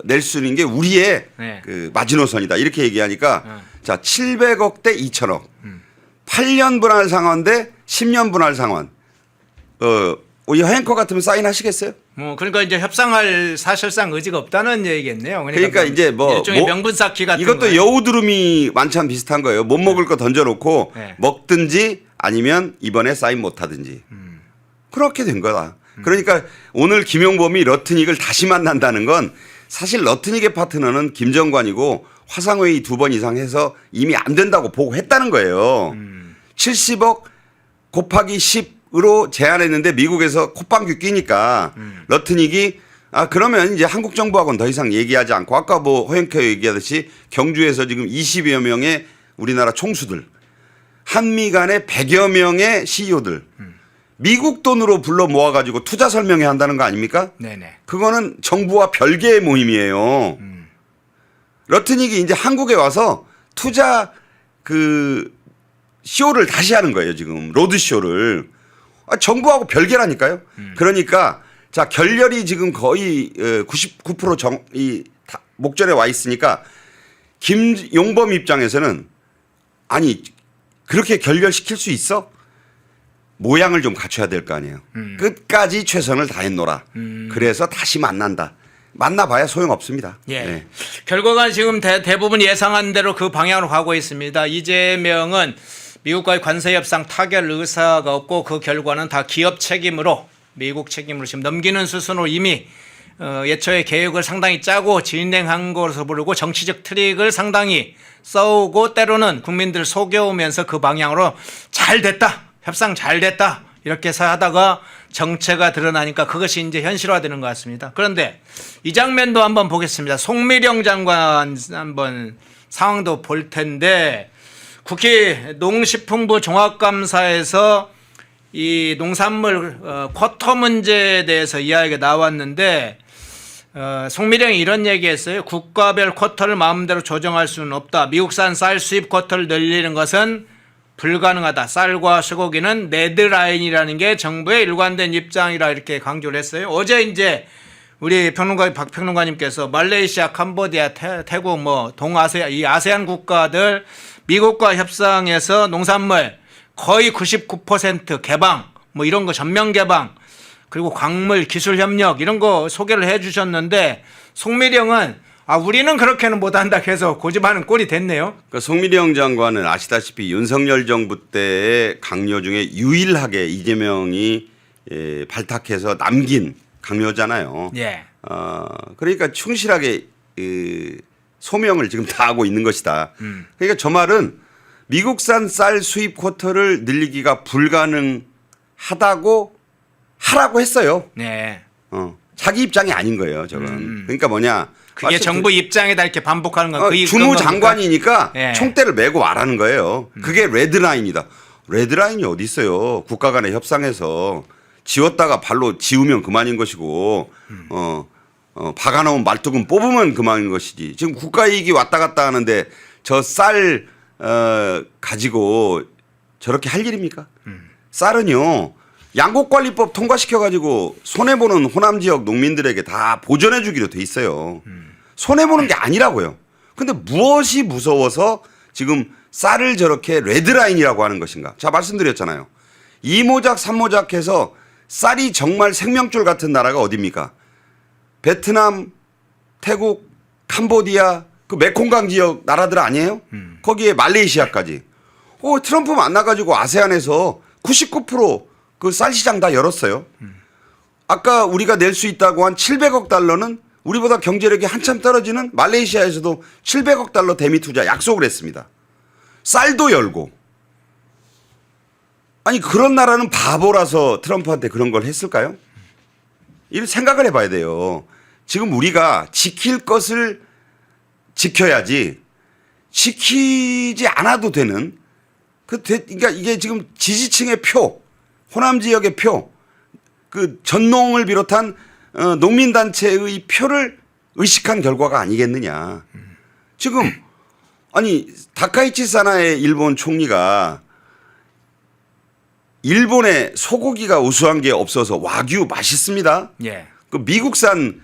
[SPEAKER 3] 낼 수 있는 게 우리의
[SPEAKER 2] 네.
[SPEAKER 3] 그 마지노선이다. 이렇게 얘기하니까 자, 700억 대 2천억. 8년 분할 상환 대 10년 분할 상환. 이 행커 같으면 사인하시겠어요?
[SPEAKER 2] 그러니까 이제 협상할 사실상 의지가 없다는 얘기겠네요.
[SPEAKER 3] 그러니까 이제
[SPEAKER 2] 일종의 명분 쌓기 같은
[SPEAKER 3] 이것도
[SPEAKER 2] 거예요.
[SPEAKER 3] 여우두루미 완찬 비슷한 거예요. 못 먹을 거 던져놓고
[SPEAKER 2] 네.
[SPEAKER 3] 먹든지 아니면 이번에 사인 못하든지 그렇게 된 거다. 그러니까 오늘 김용범이 러트닉을 다시 만난다는 건 사실 러트닉의 파트너는 김정관이고 화상회의 2번 이상 해서 이미 안 된다고 보고했다는 거예요. 70억 곱하기 10으로 제안했는데 미국에서 콧방귀 끼니까 러트닉이 그러면 이제 한국 정부하고는 더 이상 얘기하지 않고 아까 뭐 허영케 얘기하듯이 경주에서 지금 20여 명의 우리나라 총수들 한미 간의 100여 명의 CEO들 미국 돈으로 불러 모아가지고 투자 설명회 한다는 거 아닙니까?
[SPEAKER 2] 네네.
[SPEAKER 3] 그거는 정부와 별개의 모임이에요. 러트닉이 이제 한국에 와서 투자 그 쇼를 다시 하는 거예요, 지금. 로드쇼를. 정부하고 별개라니까요. 그러니까 자, 결렬이 지금 거의 99% 목전에 와 있으니까 김용범 입장에서는 아니 그렇게 결렬시킬 수 있어? 모양을 좀 갖춰야 될 거 아니에요. 끝까지 최선을 다했노라. 그래서 다시 만난다. 만나봐야 소용없습니다.
[SPEAKER 2] 예.
[SPEAKER 3] 네.
[SPEAKER 2] 결과가 지금 대부분 예상한 대로 그 방향으로 가고 있습니다. 이재명은 미국과의 관세 협상 타결 의사가 없고 그 결과는 다 기업 책임으로 미국 책임으로 지금 넘기는 수순으로 이미 예초에 계획을 상당히 짜고 진행한 것으로 보고 정치적 트릭을 상당히 써오고 때로는 국민들 속여오면서 그 방향으로 잘 됐다. 협상 잘 됐다. 이렇게 해서 하다가 정체가 드러나니까 그것이 이제 현실화되는 것 같습니다. 그런데 이 장면도 한번 보겠습니다. 송미령 장관 한번 상황도 볼 텐데 국회 농식품부 종합감사에서 이 농산물 쿼터 문제에 대해서 이야기가 나왔는데 송미령이 이런 얘기했어요. 국가별 쿼터를 마음대로 조정할 수는 없다. 미국산 쌀 수입 쿼터를 늘리는 것은 불가능하다. 쌀과 쇠고기는 레드라인이라는 게 정부의 일관된 입장이라 이렇게 강조를 했어요. 어제 이제 우리 평론가 박 평론가님께서 말레이시아, 캄보디아, 태국 뭐 동아시아 이 아세안 국가들 미국과 협상해서 농산물 거의 99% 개방 뭐 이런 거 전면 개방 그리고 광물 기술 협력 이런 거 소개를 해 주셨는데 송미령은 우리는 그렇게는 못한다 해서 고집하는 꼴이 됐네요.
[SPEAKER 3] 그러니까 송미령 장관은 아시다시피 윤석열 정부 때의 강요 중에 유일하게 이재명이 발탁해서 남긴 강요잖아요.
[SPEAKER 2] 예.
[SPEAKER 3] 그러니까 충실하게 소명을 지금 다하고 있는 것이다. 그러니까 저 말은 미국산 쌀 수입 쿼터를 늘리기가 불가능하다고 하라고 했어요.
[SPEAKER 2] 네.
[SPEAKER 3] 자기 입장이 아닌 거예요, 저건. 그러니까 뭐냐.
[SPEAKER 2] 그게 정부 입장에다 이렇게 반복하는 건
[SPEAKER 3] 주무장관이니까
[SPEAKER 2] 네.
[SPEAKER 3] 총대를 메고 말하는 거예요. 그게 레드라인이다. 레드라인이 어디 있어요. 국가 간의 협상에서 지웠다가 발로 지우면 그만인 것이고 박아놓은 말뚝은 뽑으면 그만인 것이지. 지금 국가 이익이 왔다 갔다 하는데 저 쌀 가지고 저렇게 할 일입니까? 쌀은요. 양곡관리법 통과시켜가지고 손해보는 호남 지역 농민들에게 다 보전해 주기로 돼 있어요. 손해보는 게 아니라고요. 근데 무엇이 무서워서 지금 쌀을 저렇게 레드라인이라고 하는 것인가. 자, 말씀드렸잖아요. 2모작, 3모작 해서 쌀이 정말 생명줄 같은 나라가 어디입니까? 베트남, 태국, 캄보디아, 그 메콩강 지역 나라들 아니에요? 거기에 말레이시아까지. 트럼프 만나가지고 아세안에서 99% 그 쌀 시장 다 열었어요. 아까 우리가 낼 수 있다고 한 700억 달러는 우리보다 경제력이 한참 떨어지는 말레이시아에서도 700억 달러 대미 투자 약속을 했습니다. 쌀도 열고. 아니 그런 나라는 바보라서 트럼프한테 그런 걸 했을까요? 이런 생각을 해봐야 돼요. 지금 우리가 지킬 것을 지켜야지 지키지 않아도 되는 그러니까 이게 지금 지지층의 표, 호남 지역의 표, 그 전농을 비롯한 농민단체의 표를 의식한 결과가 아니겠느냐. 지금 아니 다카이치 사나의 일본 총리가 일본에 소고기가 우수한 게 없어서 와규 맛있습니다.
[SPEAKER 2] 예.
[SPEAKER 3] 그 미국산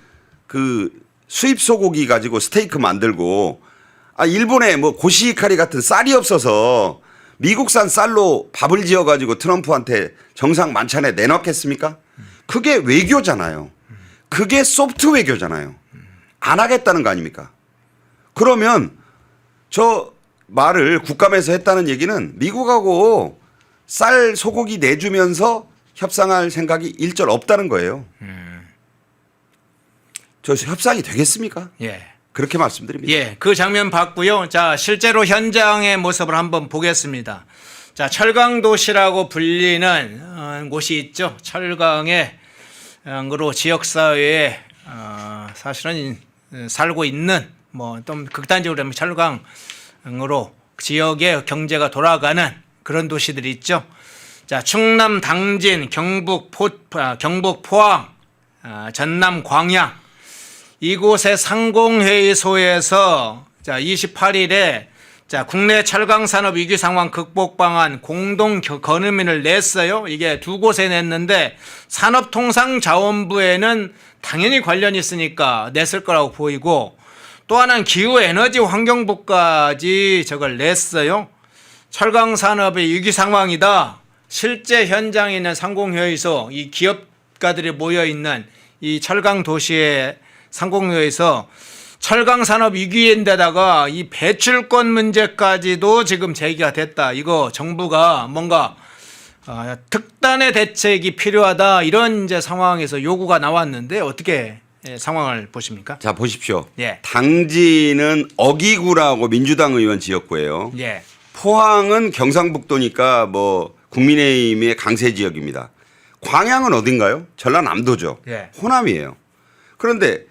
[SPEAKER 3] 그 수입 소고기 가지고 스테이크 만들고 일본에 뭐 고시히카리 같은 쌀이 없어서 미국산 쌀로 밥을 지어 가지고 트럼프한테 정상 만찬에 내놓겠습니까? 그게 외교잖아요. 그게 소프트 외교잖아요. 안 하겠다는 거 아닙니까? 그러면 저 말을 국감에서 했다는 얘기는 미국하고 쌀 소고기 내주면서 협상할 생각이 일절 없다는 거예요. 저 협상이 되겠습니까?
[SPEAKER 2] 예.
[SPEAKER 3] 그렇게 말씀드립니다.
[SPEAKER 2] 예, 그 장면 봤고요. 자, 실제로 현장의 모습을 한번 보겠습니다. 자, 철강도시라고 불리는 곳이 있죠. 철강으로 지역사회에 사실은 살고 있는 뭐 좀 극단적으로 하면 철강으로 지역의 경제가 돌아가는 그런 도시들이 있죠. 자, 충남 당진, 경북 포항, 전남 광양 이곳의 상공회의소에서 자 28일에 자 국내 철강 산업 위기 상황 극복 방안 공동 건의문을 냈어요. 이게 두 곳에 냈는데 산업통상자원부에는 당연히 관련이 있으니까 냈을 거라고 보이고 또 하나는 기후에너지 환경부까지 저걸 냈어요. 철강 산업의 위기 상황이다. 실제 현장에 있는 상공회의소 이 기업가들이 모여 있는 이 철강 도시의 상공회의소 철강 산업 위기인데다가 이 배출권 문제까지도 지금 제기가 됐다. 이거 정부가 뭔가 특단의 대책이 필요하다. 이런 이제 상황에서 요구가 나왔는데 어떻게 상황을 보십니까?
[SPEAKER 3] 자, 보십시오.
[SPEAKER 2] 예.
[SPEAKER 3] 당지는 어기구라고 민주당 의원 지역구예요.
[SPEAKER 2] 예.
[SPEAKER 3] 포항은 경상북도니까 뭐 국민의힘의 강세 지역입니다. 광양은 어딘가요? 전라남도죠.
[SPEAKER 2] 예.
[SPEAKER 3] 호남이에요. 그런데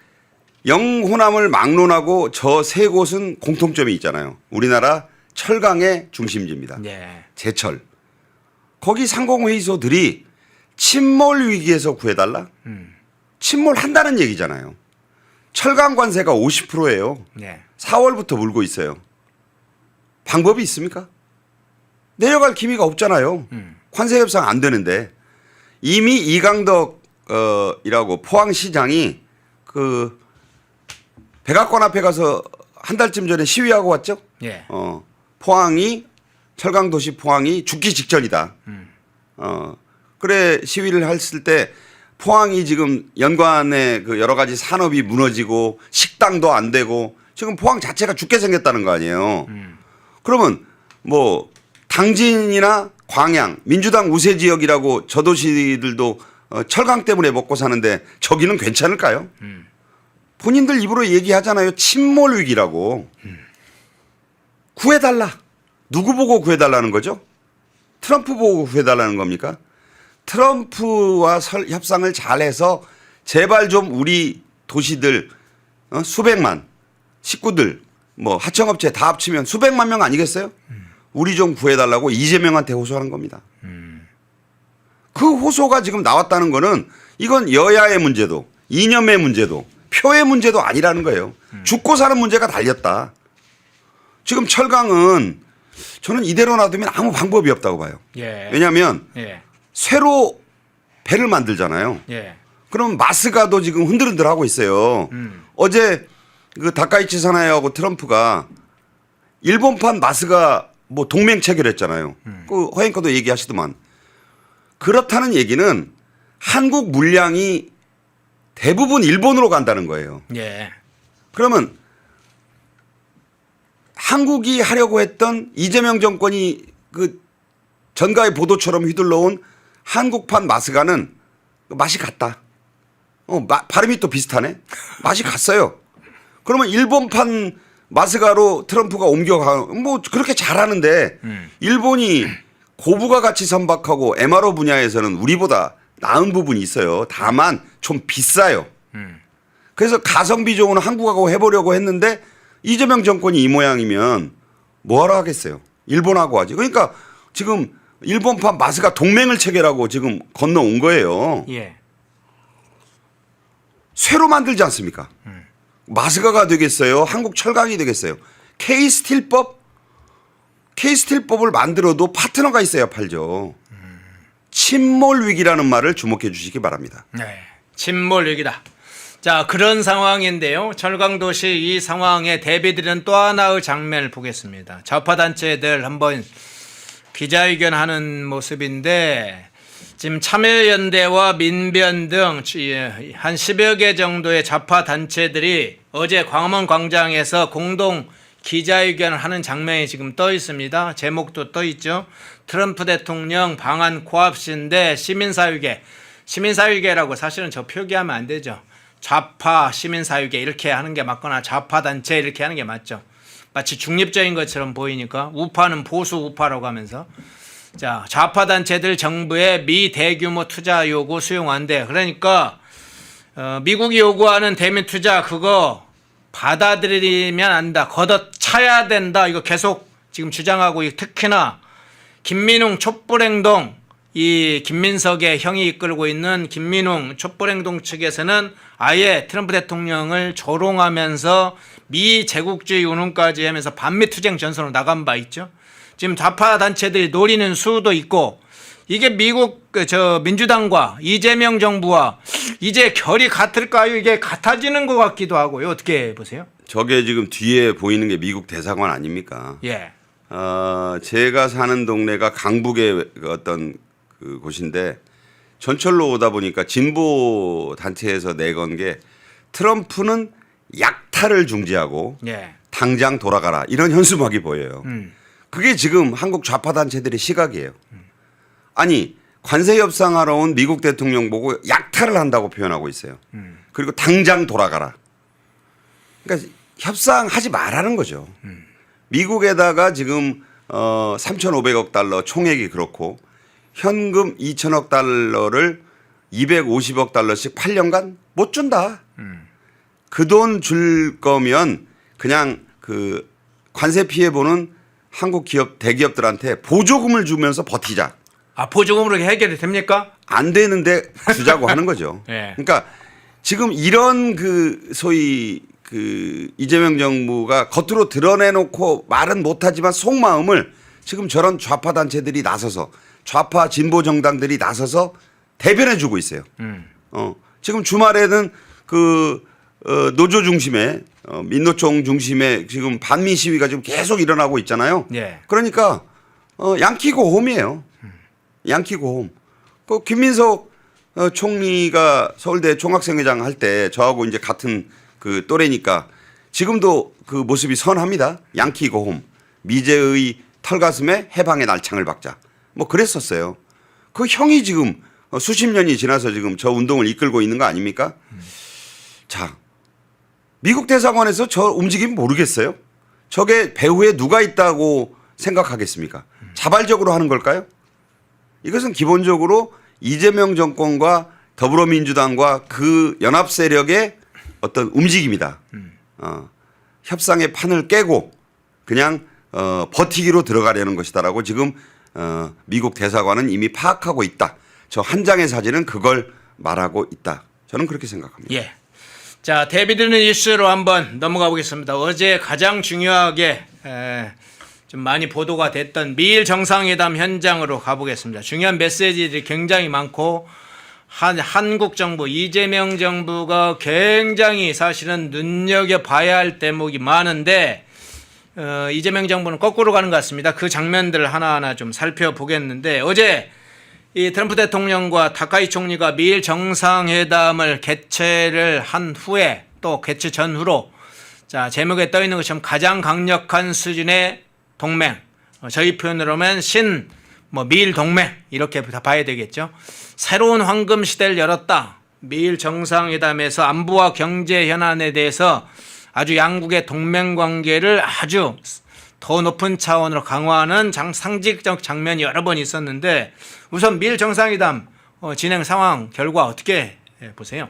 [SPEAKER 3] 영호남을 막론하고 저 세 곳은 공통점이 있잖아요. 우리나라 철강의 중심지입니다.
[SPEAKER 2] 예.
[SPEAKER 3] 제철. 거기 상공회의소들이 침몰 위기에서 구해달라? 침몰한다는 얘기잖아요. 철강 관세가 50%예요.
[SPEAKER 2] 예.
[SPEAKER 3] 4월부터 물고 있어요. 방법이 있습니까? 내려갈 기미가 없잖아요. 관세 협상 안 되는데 이미 이강덕 이라고 포항시장이 그 백악관 앞에 가서 한 달쯤 전에 시위하고 왔죠.
[SPEAKER 2] 예.
[SPEAKER 3] 포항이 철강도시 포항이 죽기 직전이다. 그래 시위를 했을 때 포항이 지금 연관의 그 여러 가지 산업이 무너지고 식당도 안 되고 지금 포항 자체가 죽게 생겼다는 거 아니에요. 그러면 뭐 당진이나 광양 민주당 우세 지역이라고 저 도시들도 철강 때문에 먹고 사는데 저기는 괜찮을까요? 본인들 입으로 얘기하잖아요. 침몰 위기라고. 구해달라. 누구 보고 구해달라는 거죠? 트럼프 보고 구해달라는 겁니까? 트럼프와 협상을 잘해서 제발 좀 우리 도시들 수백만 식구들 뭐 하청업체 다 합치면 수백만 명 아니겠어요? 우리 좀 구해달라고 이재명한테 호소하는 겁니다. 그 호소가 지금 나왔다는 거는 이건 여야의 문제도 이념의 문제도 표의 문제도 아니라는 거예요. 죽고 사는 문제가 달렸다. 지금 철강은 저는 이대로 놔두면 아무 방법이 없다고 봐요.
[SPEAKER 2] 예.
[SPEAKER 3] 왜냐하면
[SPEAKER 2] 예.
[SPEAKER 3] 쇠로 배를 만들잖아요.
[SPEAKER 2] 예.
[SPEAKER 3] 그럼 마스가도 지금 흔들흔들 하고 있어요. 어제 그 다카이치 사나이하고 트럼프가 일본판 마스가 뭐 동맹 체결했잖아요. 그 허영과도 얘기하시더만. 그렇다는 얘기는 한국 물량이 대부분 일본으로 간다는 거예요.
[SPEAKER 2] 예.
[SPEAKER 3] 그러면 한국이 하려고 했던 이재명 정권이 그 전가의 보도처럼 휘둘러온 한국판 마스가는 맛이 갔다. 발음이 또 비슷하네. 맛이 갔어요. 그러면 일본판 마스가로 트럼프가 옮겨가 뭐 그렇게 잘하는데 일본이 고부가 가치 선박하고 MRO 분야에서는 우리보다 나은 부분이 있어요. 다만 좀 비싸요. 그래서 가성비 좋은 한국하고 해보려고 했는데 이재명 정권이 이 모양이면 뭐하러 하겠어요. 일본하고 하지. 그러니까 지금 일본판 마스가 동맹을 체결하고 지금 건너온 거예요.
[SPEAKER 2] 예.
[SPEAKER 3] 쇠로 만들지 않습니까? 마스가가 되겠어요? 한국 철강이 되겠어요? K스틸법을 만들어도 파트너가 있어야 팔죠. 침몰 위기라는 말을 주목해 주시기 바랍니다.
[SPEAKER 2] 네. 침몰 위기다. 자, 그런 상황인데요. 철강도시 이 상황에 대비되는 또 하나의 장면을 보겠습니다. 좌파단체들 한번 기자회견하는 모습인데 지금 참여연대와 민변 등 한 10여 개 정도의 좌파단체들이 어제 광화문 광장에서 공동 기자회견을 하는 장면이 지금 떠 있습니다. 제목도 떠 있죠. 트럼프 대통령 방한 코앞인데 시민사회계. 시민사회계라고 사실은 저 표기하면 안 되죠. 좌파 시민사회계 이렇게 하는 게 맞거나 좌파단체 이렇게 하는 게 맞죠. 마치 중립적인 것처럼 보이니까 우파는 보수 우파라고 하면서 자 좌파단체들 정부의 미대규모 투자 요구 수용한대. 그러니까 미국이 요구하는 대미 투자 그거 받아들이면 안다. 걷어차야 된다. 이거 계속 지금 주장하고 특히나 김민웅 촛불행동 이 김민석의 형이 이끌고 있는 김민웅 촛불행동 측에서는 아예 트럼프 대통령을 조롱하면서 미제국주의 운운까지 하면서 반미투쟁 전선으로 나간 바 있죠. 지금 좌파 단체들이 노리는 수도 있고 이게 미국 민주당과 이재명 정부와 이제 결이 같을까요? 이게 같아지는 것 같기도 하고요. 어떻게 보세요?
[SPEAKER 3] 저게 지금 뒤에 보이는 게 미국 대사관 아닙니까?
[SPEAKER 2] 예.
[SPEAKER 3] 제가 사는 동네가 강북의 어떤 그 곳인데 전철로 오다 보니까 진보 단체에서 내건 게 트럼프는 약탈을 중지하고
[SPEAKER 2] 예.
[SPEAKER 3] 당장 돌아가라 이런 현수막이 보여요. 그게 지금 한국 좌파 단체들의 시각이에요. 아니 관세 협상하러 온 미국 대통령 보고 약탈을 한다고 표현하고 있어요. 그리고 당장 돌아가라. 그러니까 협상하지 말라는 거죠. 미국에다가 지금 3,500억 달러 총액이 그렇고 현금 2,000억 달러를 250억 달러씩 8년간 못 준다. 그 돈 줄 거면 그냥 그 관세 피해 보는 한국 기업 대기업들한테 보조금을 주면서 버티자.
[SPEAKER 2] 아, 보조금으로 해결이 됩니까?
[SPEAKER 3] 안 되는데 주자고 하는 거죠.
[SPEAKER 2] 예.
[SPEAKER 3] 그러니까 지금 이런 그 소위 그 이재명 정부가 겉으로 드러내놓고 말은 못하지만 속마음을 지금 저런 좌파 단체들이 나서서 좌파 진보 정당들이 나서서 대변해주고 있어요. 지금 주말에는 그 노조 중심의 민노총 중심의 지금 반미 시위가 지금 계속 일어나고 있잖아요.
[SPEAKER 2] 예.
[SPEAKER 3] 그러니까 양키 고홈이에요. 양키 고홈. 그 김민석 총리가 서울대 총학생회장 할 때 저하고 이제 같은 그 또래니까 지금도 그 모습이 선합니다. 양키 고홈. 미제의 털가슴에 해방의 날창을 박자. 뭐 그랬었어요. 그 형이 지금 수십 년이 지나서 지금 저 운동을 이끌고 있는 거 아닙니까? 자, 미국 대사관에서 저 움직임 모르겠어요? 저게 배후에 누가 있다고 생각하겠습니까? 자발적으로 하는 걸까요? 이것은 기본적으로 이재명 정권과 더불어민주당과 그 연합 세력의 어떤 움직임이다. 협상의 판을 깨고 그냥 버티기로 들어가려는 것이다라고 지금 미국 대사관은 이미 파악하고 있다. 저 한 장의 사진은 그걸 말하고 있다. 저는 그렇게 생각합니다.
[SPEAKER 2] 예. 자, 대비되는 이슈로 한번 넘어가 보겠습니다. 어제 가장 중요하게 좀 많이 보도가 됐던 미일 정상회담 현장으로 가보겠습니다. 중요한 메시지들이 굉장히 많고 한국 정부, 이재명 정부가 굉장히 사실은 눈여겨봐야 할 대목이 많은데 이재명 정부는 거꾸로 가는 것 같습니다. 그 장면들을 하나하나 좀 살펴보겠는데 어제 이 트럼프 대통령과 타카이 총리가 미일 정상회담을 개최를 한 후에 또 개최 전후로 자 제목에 떠 있는 것처럼 가장 강력한 수준의 동맹, 저희 표현으로 하면 미일 동맹 이렇게 봐야 되겠죠. 새로운 황금 시대를 열었다. 미일 정상회담에서 안보와 경제 현안에 대해서 아주 양국의 동맹 관계를 아주 더 높은 차원으로 강화하는 상징적 장면이 여러 번 있었는데 우선 미일 정상회담 진행 상황 결과 어떻게 보세요?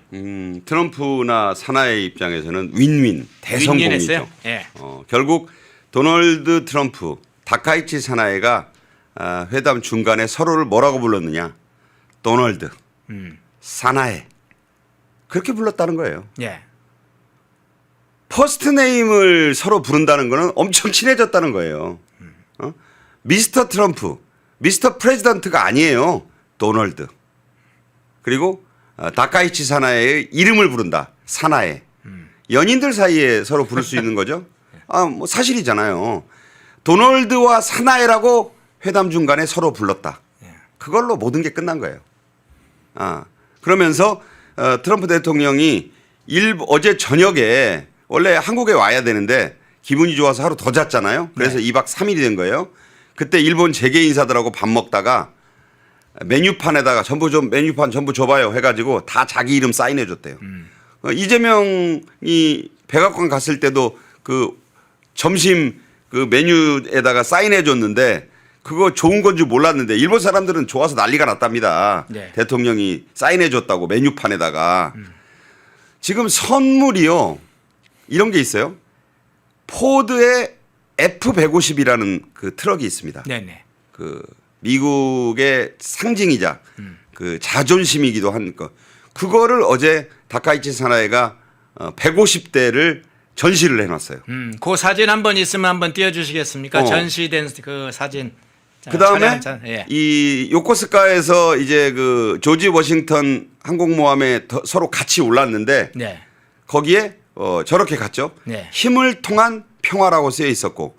[SPEAKER 3] 트럼프나 사나의 입장에서는 윈윈 대성공이죠.
[SPEAKER 2] 윈윈했어요? 예.
[SPEAKER 3] 결국 도널드 트럼프, 다카이치 사나이가 회담 중간에 서로를 뭐라고 불렀느냐? 도널드, 사나이 그렇게 불렀다는 거예요.
[SPEAKER 2] 예.
[SPEAKER 3] 퍼스트 네임을 서로 부른다는 거는 엄청 친해졌다는 거예요. 미스터 트럼프, 미스터 프레지던트가 아니에요. 도널드. 그리고 다카이치 사나이의 이름을 부른다. 사나이. 연인들 사이에 서로 부를 수 있는 거죠. 뭐 사실이잖아요. 도널드와 사나이라고 회담 중간에 서로 불렀다. 그걸로 모든 게 끝난 거예요. 그러면서 트럼프 대통령이 어제 저녁에 원래 한국에 와야 되는데 기분이 좋아서 하루 더 잤잖아요. 그래서 2박 3일이 된 거예요. 그때 일본 재계 인사들하고 밥 먹다가 메뉴판에다가 메뉴판 전부 줘봐요 해가지고 다 자기 이름 사인해 줬대요. 이재명이 백악관 갔을 때도 그 점심 그 메뉴에다가 사인해 줬는데 그거 좋은 건 줄 몰랐는데 일본 사람들은 좋아서 난리가 났답니다.
[SPEAKER 2] 네.
[SPEAKER 3] 대통령이 사인해 줬다고 메뉴판에다가. 지금 선물이요. 이런 게 있어요. 포드의 F-150이라는 그 트럭이 있습니다.
[SPEAKER 2] 네네.
[SPEAKER 3] 그 미국의 상징이자 그 자존심이기도 한 거. 그거를 어제 다카이치 사나이가 150대를 전시를 해놨어요.
[SPEAKER 2] 그 사진 한번 있으면 한번 띄워주시겠습니까? 전시된 그 사진.
[SPEAKER 3] 그 다음에
[SPEAKER 2] 예.
[SPEAKER 3] 이 요코스카에서 이제 그 조지 워싱턴 항공모함에 서로 같이 올랐는데
[SPEAKER 2] 네.
[SPEAKER 3] 거기에 저렇게 갔죠.
[SPEAKER 2] 네.
[SPEAKER 3] 힘을 통한 평화라고 쓰여 있었고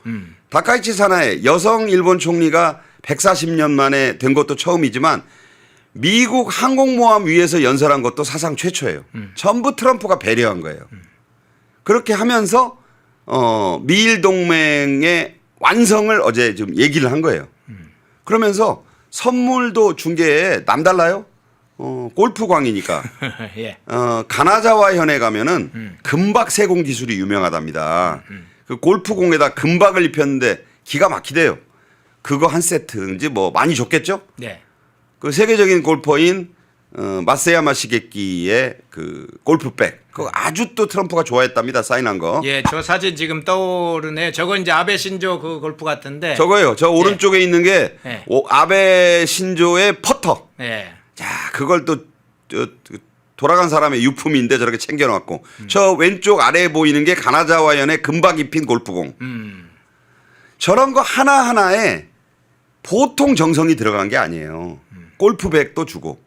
[SPEAKER 3] 다카이치 사나에 여성 일본 총리가 140년 만에 된 것도 처음이지만 미국 항공모함 위에서 연설한 것도 사상 최초예요. 전부 트럼프가 배려한 거예요. 그렇게 하면서 미일 동맹의 완성을 어제 좀 얘기를 한 거예요. 그러면서 선물도 준 게 남달라요. 골프광이니까.
[SPEAKER 2] 예.
[SPEAKER 3] 가나자와 현에 가면은 금박 세공 기술이 유명하답니다. 그 골프공에다 금박을 입혔는데 기가 막히대요. 그거 한 세트인지 뭐 많이 줬겠죠?
[SPEAKER 2] 네.
[SPEAKER 3] 그 세계적인 골퍼인 마세야마 시게키의 그 골프백. 그거 아주 또 트럼프가 좋아했답니다. 사인한 거.
[SPEAKER 2] 예, 저 사진 지금 떠오르네. 저건 이제 아베 신조 그 골프 같은데.
[SPEAKER 3] 저거요. 저 오른쪽에 있는 게
[SPEAKER 2] 네.
[SPEAKER 3] 아베 신조의 퍼터.
[SPEAKER 2] 예.
[SPEAKER 3] 자, 그걸 또 돌아간 사람의 유품인데 저렇게 챙겨놨고 저 왼쪽 아래에 보이는 게 가나자와현의 금박 입힌 골프공. 저런 거 하나하나에 보통 정성이 들어간 게 아니에요. 골프백도 주고.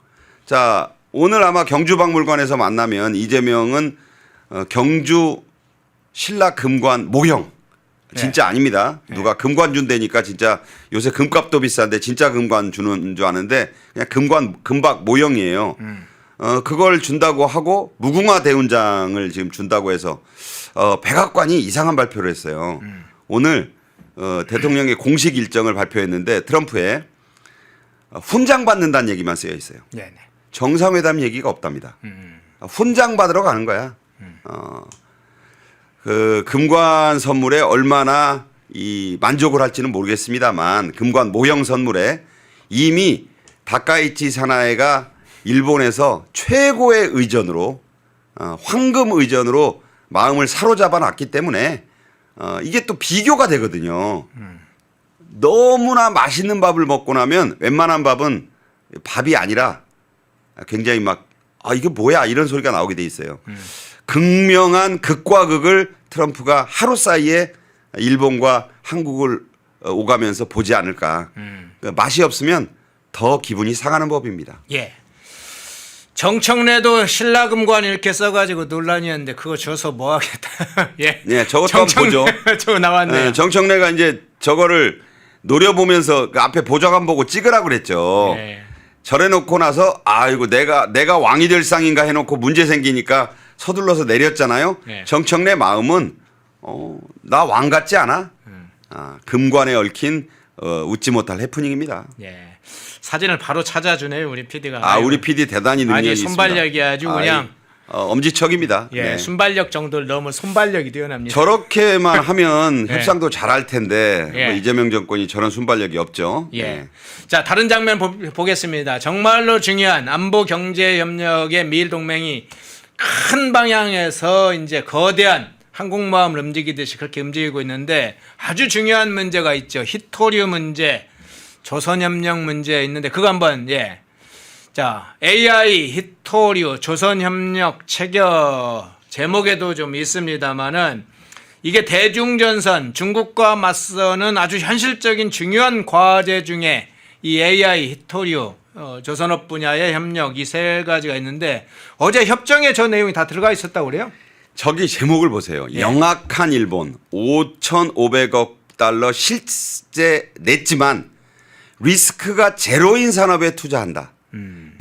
[SPEAKER 3] 자, 오늘 아마 경주박물관에서 만나면 이재명은 경주 신라 금관 모형. 진짜 아닙니다. 누가 금관 준다니까 진짜 요새 금값도 비싼데 진짜 금관 주는 줄 아는데 그냥 금박 모형이에요. 그걸 준다고 하고 무궁화 대훈장을 지금 준다고 해서 백악관이 이상한 발표를 했어요. 오늘 대통령의 공식 일정을 발표했는데 트럼프의 훈장 받는다는 얘기만 쓰여 있어요.
[SPEAKER 2] 네.
[SPEAKER 3] 정상회담 얘기가 없답니다. 훈장 받으러 가는 거야. 그 금관 선물에 얼마나 이 만족을 할지는 모르겠습니다만 금관 모형 선물에 이미 다카이치 사나에가 일본에서 최고의 의전으로 황금 의전으로 마음을 사로잡아 놨기 때문에 이게 또 비교가 되거든요. 너무나 맛있는 밥을 먹고 나면 웬만한 밥은 밥이 아니라 굉장히 막 이게 뭐야 이런 소리가 나오게 돼 있어요. 극명한 극과 극을 트럼프가 하루 사이에 일본과 한국을 오가면서 보지 않을까. 그러니까 맛이 없으면 더 기분이 상하는 법입니다.
[SPEAKER 2] 예. 정청래도 신라금관 이렇게 써가지고 논란이었는데 그거 줘서 뭐 하겠다. 예.
[SPEAKER 3] 네, 저것도 한번 보죠.
[SPEAKER 2] 저거 나왔네요.
[SPEAKER 3] 네, 정청래가 이제 저거를 노려보면서 그 앞에 보좌관 보고 찍으라고 그랬죠.
[SPEAKER 2] 네.
[SPEAKER 3] 절해놓고 나서 이거 내가 왕이 될 상인가 해놓고 문제 생기니까 서둘러서 내렸잖아요.
[SPEAKER 2] 네.
[SPEAKER 3] 정청래 마음은 나 왕 같지 않아? 금관에 얽힌 웃지 못할 해프닝입니다.
[SPEAKER 2] 예. 사진을 바로 찾아주네요, 우리 PD가.
[SPEAKER 3] 우리 PD 대단히 능력이 있습니다.
[SPEAKER 2] 손발력이 아주 그냥
[SPEAKER 3] 엄지척입니다.
[SPEAKER 2] 예,
[SPEAKER 3] 네.
[SPEAKER 2] 순발력 정도를 넘은 손발력이 뛰어납니다.
[SPEAKER 3] 저렇게만 하면
[SPEAKER 2] 네.
[SPEAKER 3] 협상도 잘할 텐데
[SPEAKER 2] 예.
[SPEAKER 3] 이재명 정권이 저런 순발력이 없죠.
[SPEAKER 2] 예.
[SPEAKER 3] 네.
[SPEAKER 2] 자, 다른 장면 보겠습니다. 정말로 중요한 안보 경제 협력의 미일 동맹이 큰 방향에서 이제 거대한 항공모함을 움직이듯이 그렇게 움직이고 있는데 아주 중요한 문제가 있죠. 히토류 문제, 조선협력 문제 있는데 그거 한번 자, AI 히토류 조선협력 체결 제목에도 좀 있습니다만은 이게 대중전선 중국과 맞서는 아주 현실적인 중요한 과제 중에 이 AI 히토류 조선업 분야의 협력 이 세 가지가 있는데 어제 협정에 저 내용이 다 들어가 있었다고 그래요?
[SPEAKER 3] 저기 제목을 보세요.
[SPEAKER 2] 예.
[SPEAKER 3] 영악한 일본 5,500억 달러 실제 냈지만 리스크가 제로인 산업에 투자한다.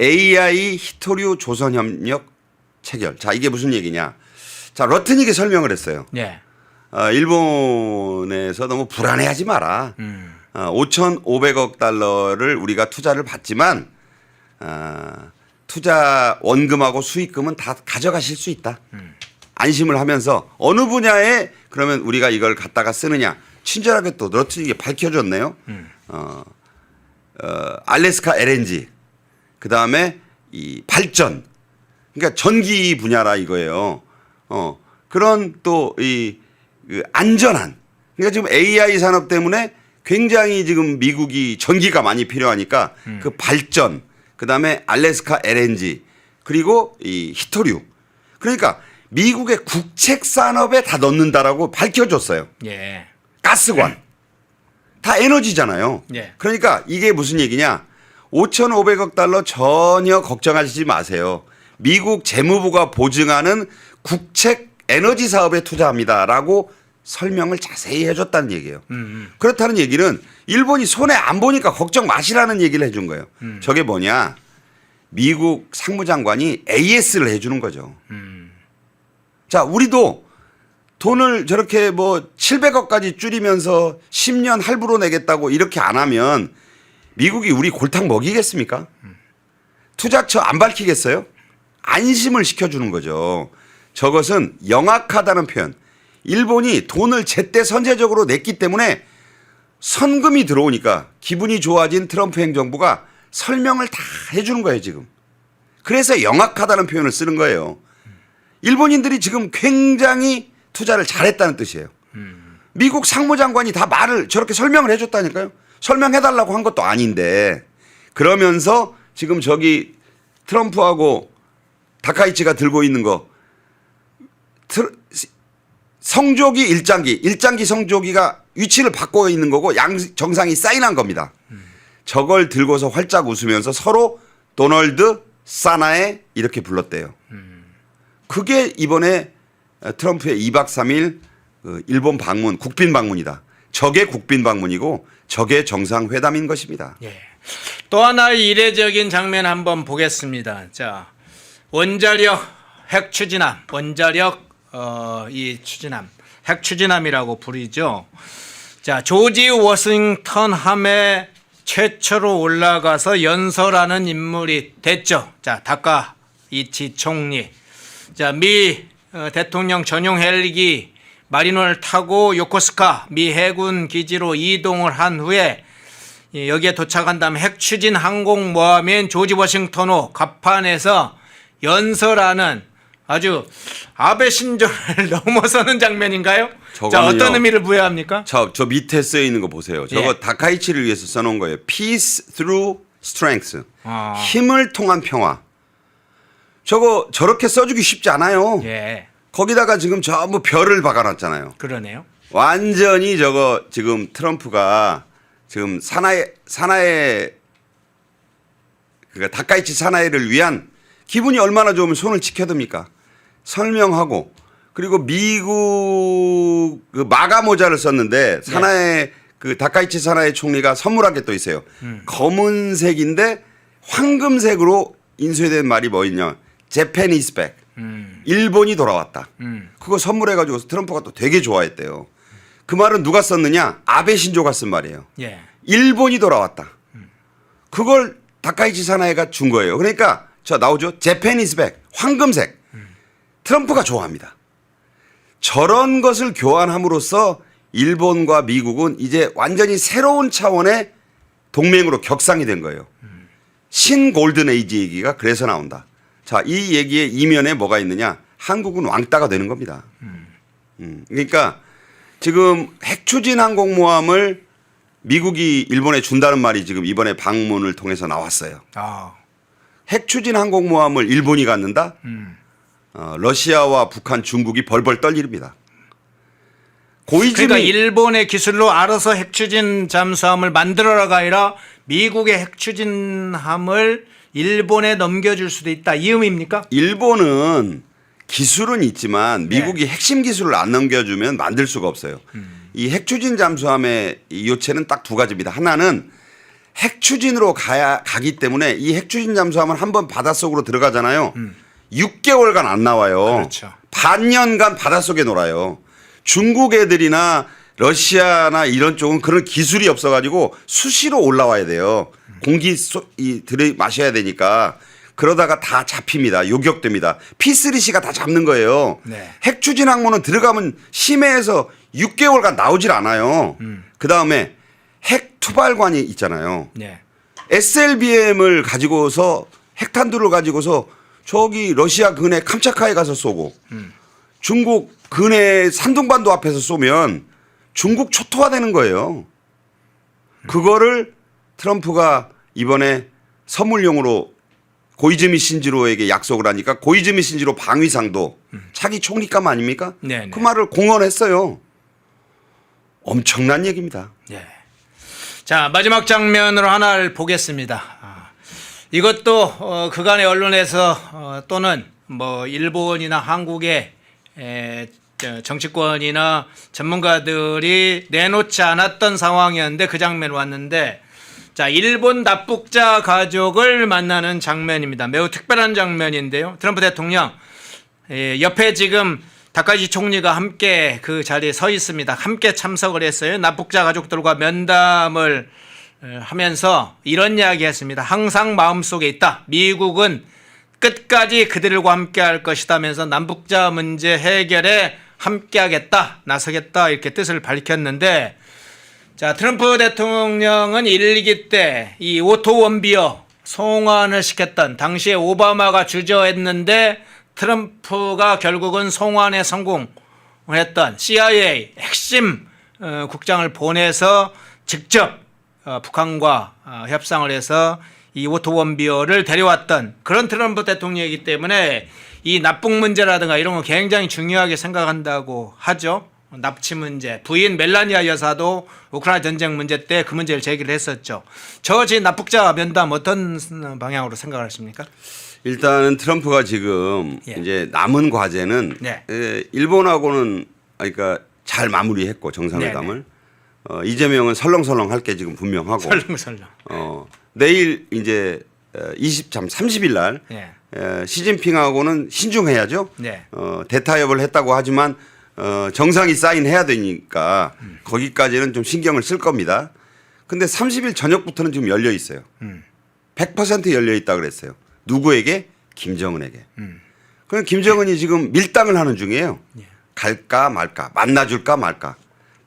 [SPEAKER 3] AI 히토류 조선협력 체결. 자, 이게 무슨 얘기냐. 자, 러트닉이 설명을 했어요.
[SPEAKER 2] 예.
[SPEAKER 3] 일본에서 너무 불안해하지 마라. 5,500억 달러를 우리가 투자를 받지만 투자 원금하고 수익금은 다 가져가실 수 있다. 안심을 하면서 어느 분야에 그러면 우리가 이걸 갖다가 쓰느냐 친절하게 또 러트닉이 밝혀줬네요. 알래스카 LNG 그다음에 이 발전 그러니까 전기 분야라 이거예요. 그런 또 이 안전한 그러니까 지금 AI 산업 때문에 굉장히 지금 미국이 전기가 많이 필요하니까 그 발전 그다음에 알래스카 LNG 그리고 이 히토류 그러니까 미국의 국책 산업에 다 넣는다라고 밝혀줬어요.
[SPEAKER 2] 예.
[SPEAKER 3] 가스관 다 에너지잖아요.
[SPEAKER 2] 예.
[SPEAKER 3] 그러니까 이게 무슨 얘기냐? 5,500억 달러 전혀 걱정하시지 마세요. 미국 재무부가 보증하는 국책 에너지 사업에 투자합니다라고 설명을 자세히 해줬다는 얘기예요. 그렇다는 얘기는 일본이 손해 안 보니까 걱정 마시라는 얘기를 해준 거예요. 저게 뭐냐? 미국 상무장관이 AS를 해주는 거죠. 자, 우리도 돈을 저렇게 뭐 700억까지 줄이면서 10년 할부로 내겠다고 이렇게 안 하면 미국이 우리 골탕 먹이겠습니까? 투자처 안 밝히겠어요? 안심을 시켜주는 거죠. 저것은 영악하다는 표현. 일본이 돈을 제때 선제적으로 냈기 때문에 선금이 들어오니까 기분이 좋아진 트럼프 행정부가 설명을 다 해주는 거예요, 지금. 그래서 영악하다는 표현을 쓰는 거예요. 일본인들이 지금 굉장히 투자를 잘했다는 뜻이에요. 미국 상무장관이 다 말을 저렇게 설명을 해줬다니까요. 설명해달라고 한 것도 아닌데 그러면서 지금 저기 트럼프하고 다카이치가 들고 있는 거 성조기 일장기 성조기가 위치를 바꿔 있는 거고 양 정상이 사인한 겁니다. 저걸 들고서 활짝 웃으면서 서로 도널드 사나에 이렇게 불렀대요. 그게 이번에 트럼프의 2박 3일 일본 방문, 국빈 방문이다. 저게 국빈 방문이고 저게 정상회담인 것입니다.
[SPEAKER 2] 예. 또 하나의 이례적인 장면 한번 보겠습니다. 자, 원자력 핵 추진함, 원자력 이 추진함, 핵 추진함이라고 부르죠. 자, 조지 워싱턴 함에 최초로 올라가서 연설하는 인물이 됐죠. 자, 다카이치 총리. 자, 미 대통령 전용 헬기 마리노를 타고 요코스카 미 해군 기지로 이동을 한 후에 여기에 도착한 다음에 핵 추진 항공모함인 조지 워싱턴호 갑판에서 연설하는 아주 아베 신조를 넘어서는 장면인가요? 자, 어떤 의미를 부여합니까?
[SPEAKER 3] 저 밑에 쓰여 있는 거 보세요. 저거
[SPEAKER 2] 예.
[SPEAKER 3] 다카이치를 위해서 써놓은 거예요. Peace through strength. 힘을 통한 평화. 저거 저렇게 써주기 쉽지 않아요.
[SPEAKER 2] 예,
[SPEAKER 3] 거기다가 지금 전부 별을 박아놨잖아요.
[SPEAKER 2] 그러네요.
[SPEAKER 3] 완전히 저거 지금 트럼프가 지금 사나이 그러니까 다카이치 사나이를 위한 기분이 얼마나 좋으면 손을 지켜듭니까? 설명하고 그리고 미국 그 마가 모자를 썼는데 사나이 그 다카이치 사나이 총리가 선물한 게 또 있어요. 검은색인데 황금색으로 인쇄된 말이 뭐 있냐? Japanese back. 일본이 돌아왔다. 그거 선물해가지고 트럼프가 또 되게 좋아했대요. 그 말은 누가 썼느냐? 아베 신조가 쓴 말이에요.
[SPEAKER 2] 예.
[SPEAKER 3] 일본이 돌아왔다. 그걸 다카이치 사나이가 준 거예요. 그러니까 저 나오죠? Japanese back. 황금색. 트럼프가 좋아합니다. 저런 것을 교환함으로써 일본과 미국은 이제 완전히 새로운 차원의 동맹으로 격상이 된 거예요. 신 골든 에이지 얘기가 그래서 나온다. 자, 이 얘기의 이면에 뭐가 있느냐? 한국은 왕따가 되는 겁니다. 그러니까 지금 핵추진 항공모함을 미국이 일본에 준다는 말이 지금 이번에 방문을 통해서 나왔어요. 핵추진 항공모함을 일본이 갖는다? 러시아와 북한, 중국이 벌벌 떨 일입니다. 고이즈미
[SPEAKER 2] 그러니까 일본의 기술로 알아서 핵추진 잠수함을 만들어라가 아니라 미국의 핵추진함을 일본에 넘겨줄 수도 있다, 이 의미입니까?
[SPEAKER 3] 일본은 기술은 있지만 미국이 핵심 기술을 안 넘겨주면 만들 수가 없어요. 이 핵추진 잠수함의 이 요체는 딱 두 가지입니다. 하나는 핵추진으로 가기 때문에 이 핵추진 잠수함은 한번 바닷속으로 들어가잖아요. 6개월간 안 나와요.
[SPEAKER 2] 그렇죠.
[SPEAKER 3] 반년간 바닷속에 놀아요. 중국 애들이나 러시아나 이런 쪽은 그런 기술이 없어가지고 수시로 올라와야 돼요. 공기 들이 마셔야 되니까 그러다가 다 잡힙니다. 요격됩니다. P3C가 다 잡는 거예요.
[SPEAKER 2] 네.
[SPEAKER 3] 핵추진 항모는 들어가면 심해에서 6개월간 나오질 않아요. 그다음에 핵 투발관이 있잖아요.
[SPEAKER 2] 네.
[SPEAKER 3] SLBM을 가지고서 핵탄두를 가지고서 저기 러시아 근해 캄차카에 가서 쏘고 중국 근해 산둥반도 앞에서 쏘면 중국 초토화되는 거예요. 그거를 트럼프가 이번에 선물용으로 고이즈미 신지로에게 약속을 하니까 고이즈미 신지로 방위상도 차기 총리감 아닙니까?
[SPEAKER 2] 네네.
[SPEAKER 3] 그 말을 공언했어요. 엄청난 얘기입니다.
[SPEAKER 2] 예. 자, 마지막 장면으로 하나를 보겠습니다. 이것도 그간의 언론에서 또는 뭐 일본이나 한국의 정치권이나 전문가들이 내놓지 않았던 상황이었는데 그 장면 왔는데 자 일본 납북자 가족을 만나는 장면입니다. 매우 특별한 장면인데요. 트럼프 대통령 옆에 지금 다카이치 총리가 함께 그 자리에 서 있습니다. 함께 참석을 했어요. 납북자 가족들과 면담을 하면서 이런 이야기 했습니다. 항상 마음속에 있다. 미국은 끝까지 그들과 함께 할 것이다면서 남북자 문제 해결에 함께 하겠다. 나서겠다. 이렇게 뜻을 밝혔는데 자, 트럼프 대통령은 1기 때 이 오토 원비어 송환을 시켰던 당시에 오바마가 주저했는데 트럼프가 결국은 송환에 성공했던 CIA 핵심 국장을 보내서 직접 북한과 협상을 해서 이 오토 원비어를 데려왔던 그런 트럼프 대통령이기 때문에 이 납북 문제라든가 이런 거 굉장히 중요하게 생각한다고 하죠. 납치 문제, 부인 멜라니아 여사도 우크라이나 전쟁 문제 때 그 문제를 제기를 했었죠. 저 지금 납북자 면담 어떤 방향으로 생각하십니까?
[SPEAKER 3] 일단은 트럼프가 지금
[SPEAKER 2] 예.
[SPEAKER 3] 이제 남은 과제는
[SPEAKER 2] 네.
[SPEAKER 3] 일본하고는 그러니까 잘 마무리했고 정상회담을 이재명은 설렁설렁 할 게 지금 분명하고
[SPEAKER 2] 설렁설렁.
[SPEAKER 3] 내일 이제 30일 날
[SPEAKER 2] 예.
[SPEAKER 3] 시진핑하고는 신중해야죠.
[SPEAKER 2] 네.
[SPEAKER 3] 대타협을 했다고 하지만 정상이 사인해야 되니까 거기까지는 좀 신경을 쓸 겁니다. 근데 30일 저녁부터는 지금 열려 있어요. 100% 열려 있다 그랬어요. 누구에게? 김정은에게. 그럼 김정은이 지금 밀당을 하는 중이에요.
[SPEAKER 2] 예.
[SPEAKER 3] 갈까 말까, 만나줄까 말까,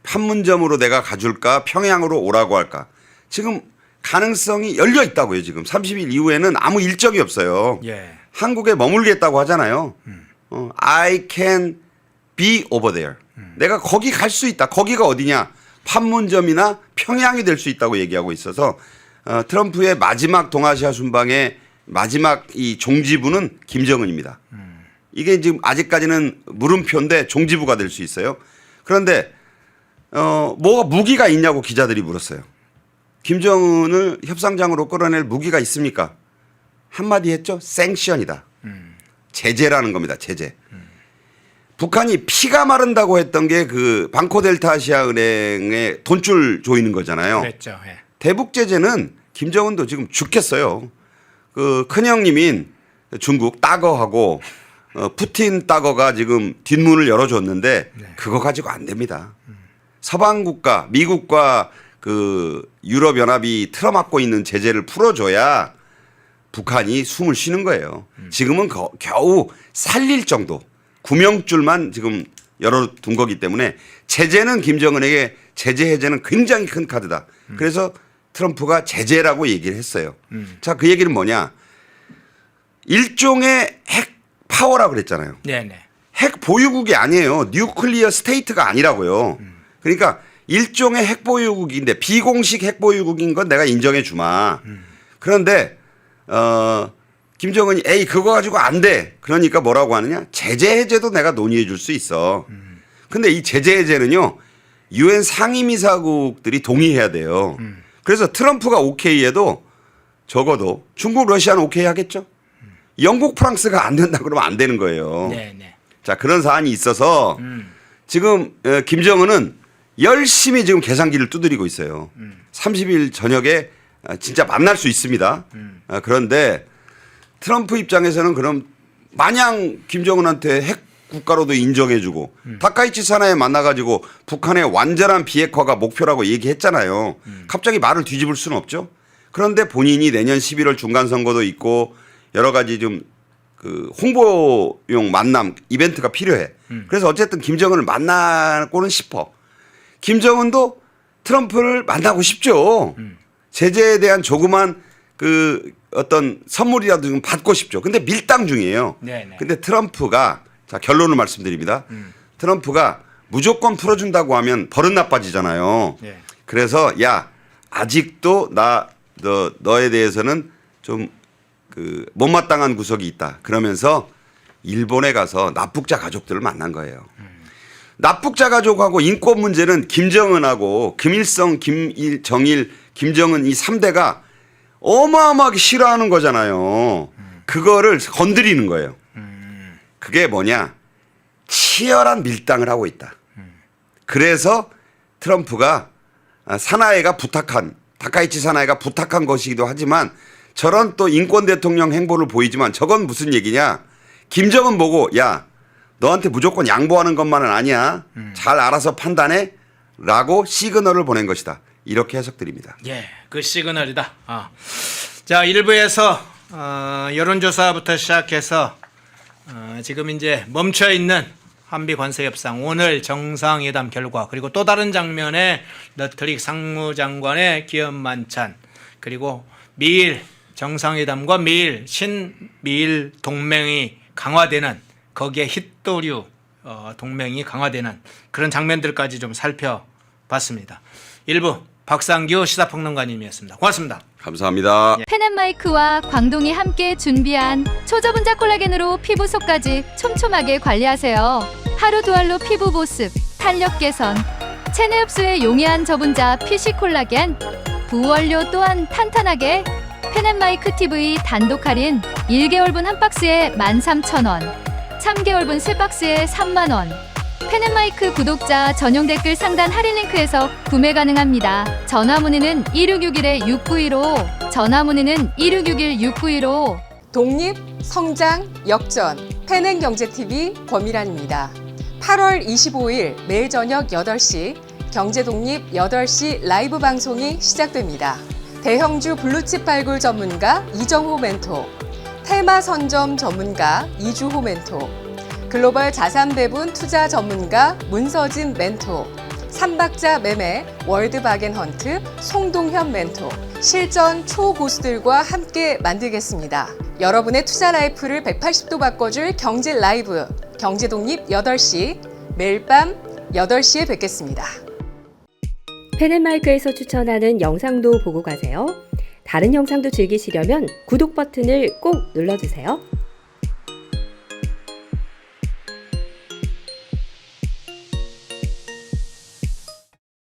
[SPEAKER 3] 판문점으로 내가 가줄까, 평양으로 오라고 할까. 지금 가능성이 열려 있다고요. 지금 30일 이후에는 아무 일정이 없어요.
[SPEAKER 2] 예.
[SPEAKER 3] 한국에 머물겠다고 하잖아요. I can be over there. 내가 거기 갈 수 있다. 거기가 어디냐? 판문점이나 평양이 될 수 있다고 얘기하고 있어서 트럼프의 마지막 동아시아 순방의 마지막 이 종지부는 김정은입니다. 이게 지금 아직까지는 물음표인데 종지부가 될 수 있어요. 그런데 뭐가 무기가 있냐고 기자들이 물었어요. 김정은을 협상장으로 끌어낼 무기가 있습니까? 한마디 했죠. 생션이다. 제재라는 겁니다. 제재. 북한이 피가 마른다고 했던 게 그 방코델타아시아 은행에 돈줄 조이는 거잖아요.
[SPEAKER 2] 그랬죠. 예.
[SPEAKER 3] 대북 제재는 김정은도 지금 죽겠어요. 그 큰형님인 중국 따거하고 푸틴 따거가 지금 뒷문을 열어줬는데 그거 가지고 안 됩니다. 서방 국가, 미국과 그 유럽 연합이 틀어막고 있는 제재를 풀어줘야 북한이 숨을 쉬는 거예요. 지금은 겨우 살릴 정도 구명줄만 지금 열어둔 거기 때문에 제재는 김정은에게 제재 해제는 굉장히 큰 카드다. 그래서 트럼프가 제재라고 얘기를 했어요. 자, 그 얘기는 뭐냐. 일종의 핵 파워라고 그랬잖아요.
[SPEAKER 2] 네네.
[SPEAKER 3] 핵 보유국이 아니에요. 뉴클리어 스테이트가 아니라고요. 그러니까 일종의 핵 보유국인데 비공식 핵 보유국인 건 내가 인정해 주마. 그런데 김정은이 에이 그거 가지고 안 돼. 그러니까 뭐라고 하느냐. 제재 해제도 내가 논의해 줄 수 있어. 근데 이 제재 해제는요. 유엔 상임이사국들이 동의해야 돼요. 그래서 트럼프가 오케이 해도 적어도 중국 러시아는 오케이 하겠죠. 영국 프랑스가 안 된다 그러면 안 되는 거예요.
[SPEAKER 2] 네네.
[SPEAKER 3] 자, 그런 사안이 있어서 지금 김정은은 열심히 지금 계산기를 두드리고 있어요. 30일 저녁에 진짜 만날 수 있습니다. 그런데 트럼프 입장에서는 그럼 마냥 김정은한테 핵 국가로도 인정해주고 다카이치 사나에 만나가지고 북한의 완전한 비핵화가 목표라고 얘기했잖아요. 갑자기 말을 뒤집을 수는 없죠. 그런데 본인이 내년 11월 중간 선거도 있고 여러 가지 좀 그 홍보용 만남 이벤트가 필요해. 그래서 어쨌든 김정은을 만나고는 싶어. 김정은도 트럼프를 만나고 싶죠. 제재에 대한 조그만 그 어떤 선물이라도 좀 받고 싶죠. 근데 밀당 중이에요.
[SPEAKER 2] 네네.
[SPEAKER 3] 근데 트럼프가 자 결론을 말씀드립니다. 트럼프가 무조건 풀어준다고 하면 버릇 나빠지잖아요.
[SPEAKER 2] 네.
[SPEAKER 3] 그래서 야 아직도 너에 대해서는 좀 그 못마땅한 구석이 있다. 그러면서 일본에 가서 납북자 가족들을 만난 거예요. 납북자 가족하고 인권 문제는 김정은하고 김일성, 김정일, 김정은 이 3대가 어마어마하게 싫어하는 거잖아요. 그거를 건드리는 거예요. 그게 뭐냐. 치열한 밀당을 하고 있다. 그래서 트럼프가 다카이치 사나이가 부탁한 것이기도 하지만 저런 또 인권 대통령 행보를 보이지만 저건 무슨 얘기냐. 김정은 보고 야 너한테 무조건 양보하는 것만은 아니야. 잘 알아서 판단해 라고 시그널을 보낸 것이다. 이렇게 해석드립니다.
[SPEAKER 2] 예, 그 시그널이다. 자, 1부에서 여론조사부터 시작해서 지금 이제 멈춰 있는 한미 관세 협상 오늘 정상회담 결과 그리고 또 다른 장면의 러트릭 상무장관의 기업 만찬 그리고 미일 정상회담과 미일 신미일 동맹이 강화되는 거기에 hit도류 동맹이 강화되는 그런 장면들까지 좀 살펴봤습니다. 1부 박상규 시사평론가님이었습니다. 고맙습니다.
[SPEAKER 3] 감사합니다.
[SPEAKER 1] 펜앤마이크와 광동이 함께 준비한 초저분자 콜라겐으로 피부 속까지 촘촘하게 관리하세요. 하루 두 알로 피부 보습, 탄력 개선, 체내 흡수에 용이한 저분자 PC 콜라겐, 부원료 또한 탄탄하게 펜앤마이크 TV 단독 할인 1개월분 한 박스에 13,000원, 3개월분 3박스에 30,000원. 펜앤마이크 구독자 전용 댓글 상단 할인 링크에서 구매 가능합니다. 전화 문의는 1661-6915, 전화 문의는 1661-6915.
[SPEAKER 4] 독립, 성장, 역전, 펜앤경제TV 권미란입니다. 8월 25일 매일 저녁 8시 경제독립 8시 라이브 방송이 시작됩니다. 대형주 블루칩 발굴 전문가 이정호 멘토, 테마 선점 전문가 이주호 멘토, 글로벌 자산 배분 투자 전문가 문서진 멘토, 삼박자 매매 월드바겐헌트 송동현 멘토, 실전 초고수들과 함께 만들겠습니다. 여러분의 투자 라이프를 180도 바꿔줄 경제 라이브, 경제독립 8시, 매일 밤 8시에 뵙겠습니다.
[SPEAKER 5] 펜앤마이크에서 추천하는 영상도 보고 가세요. 다른 영상도 즐기시려면 구독 버튼을 꼭 눌러주세요.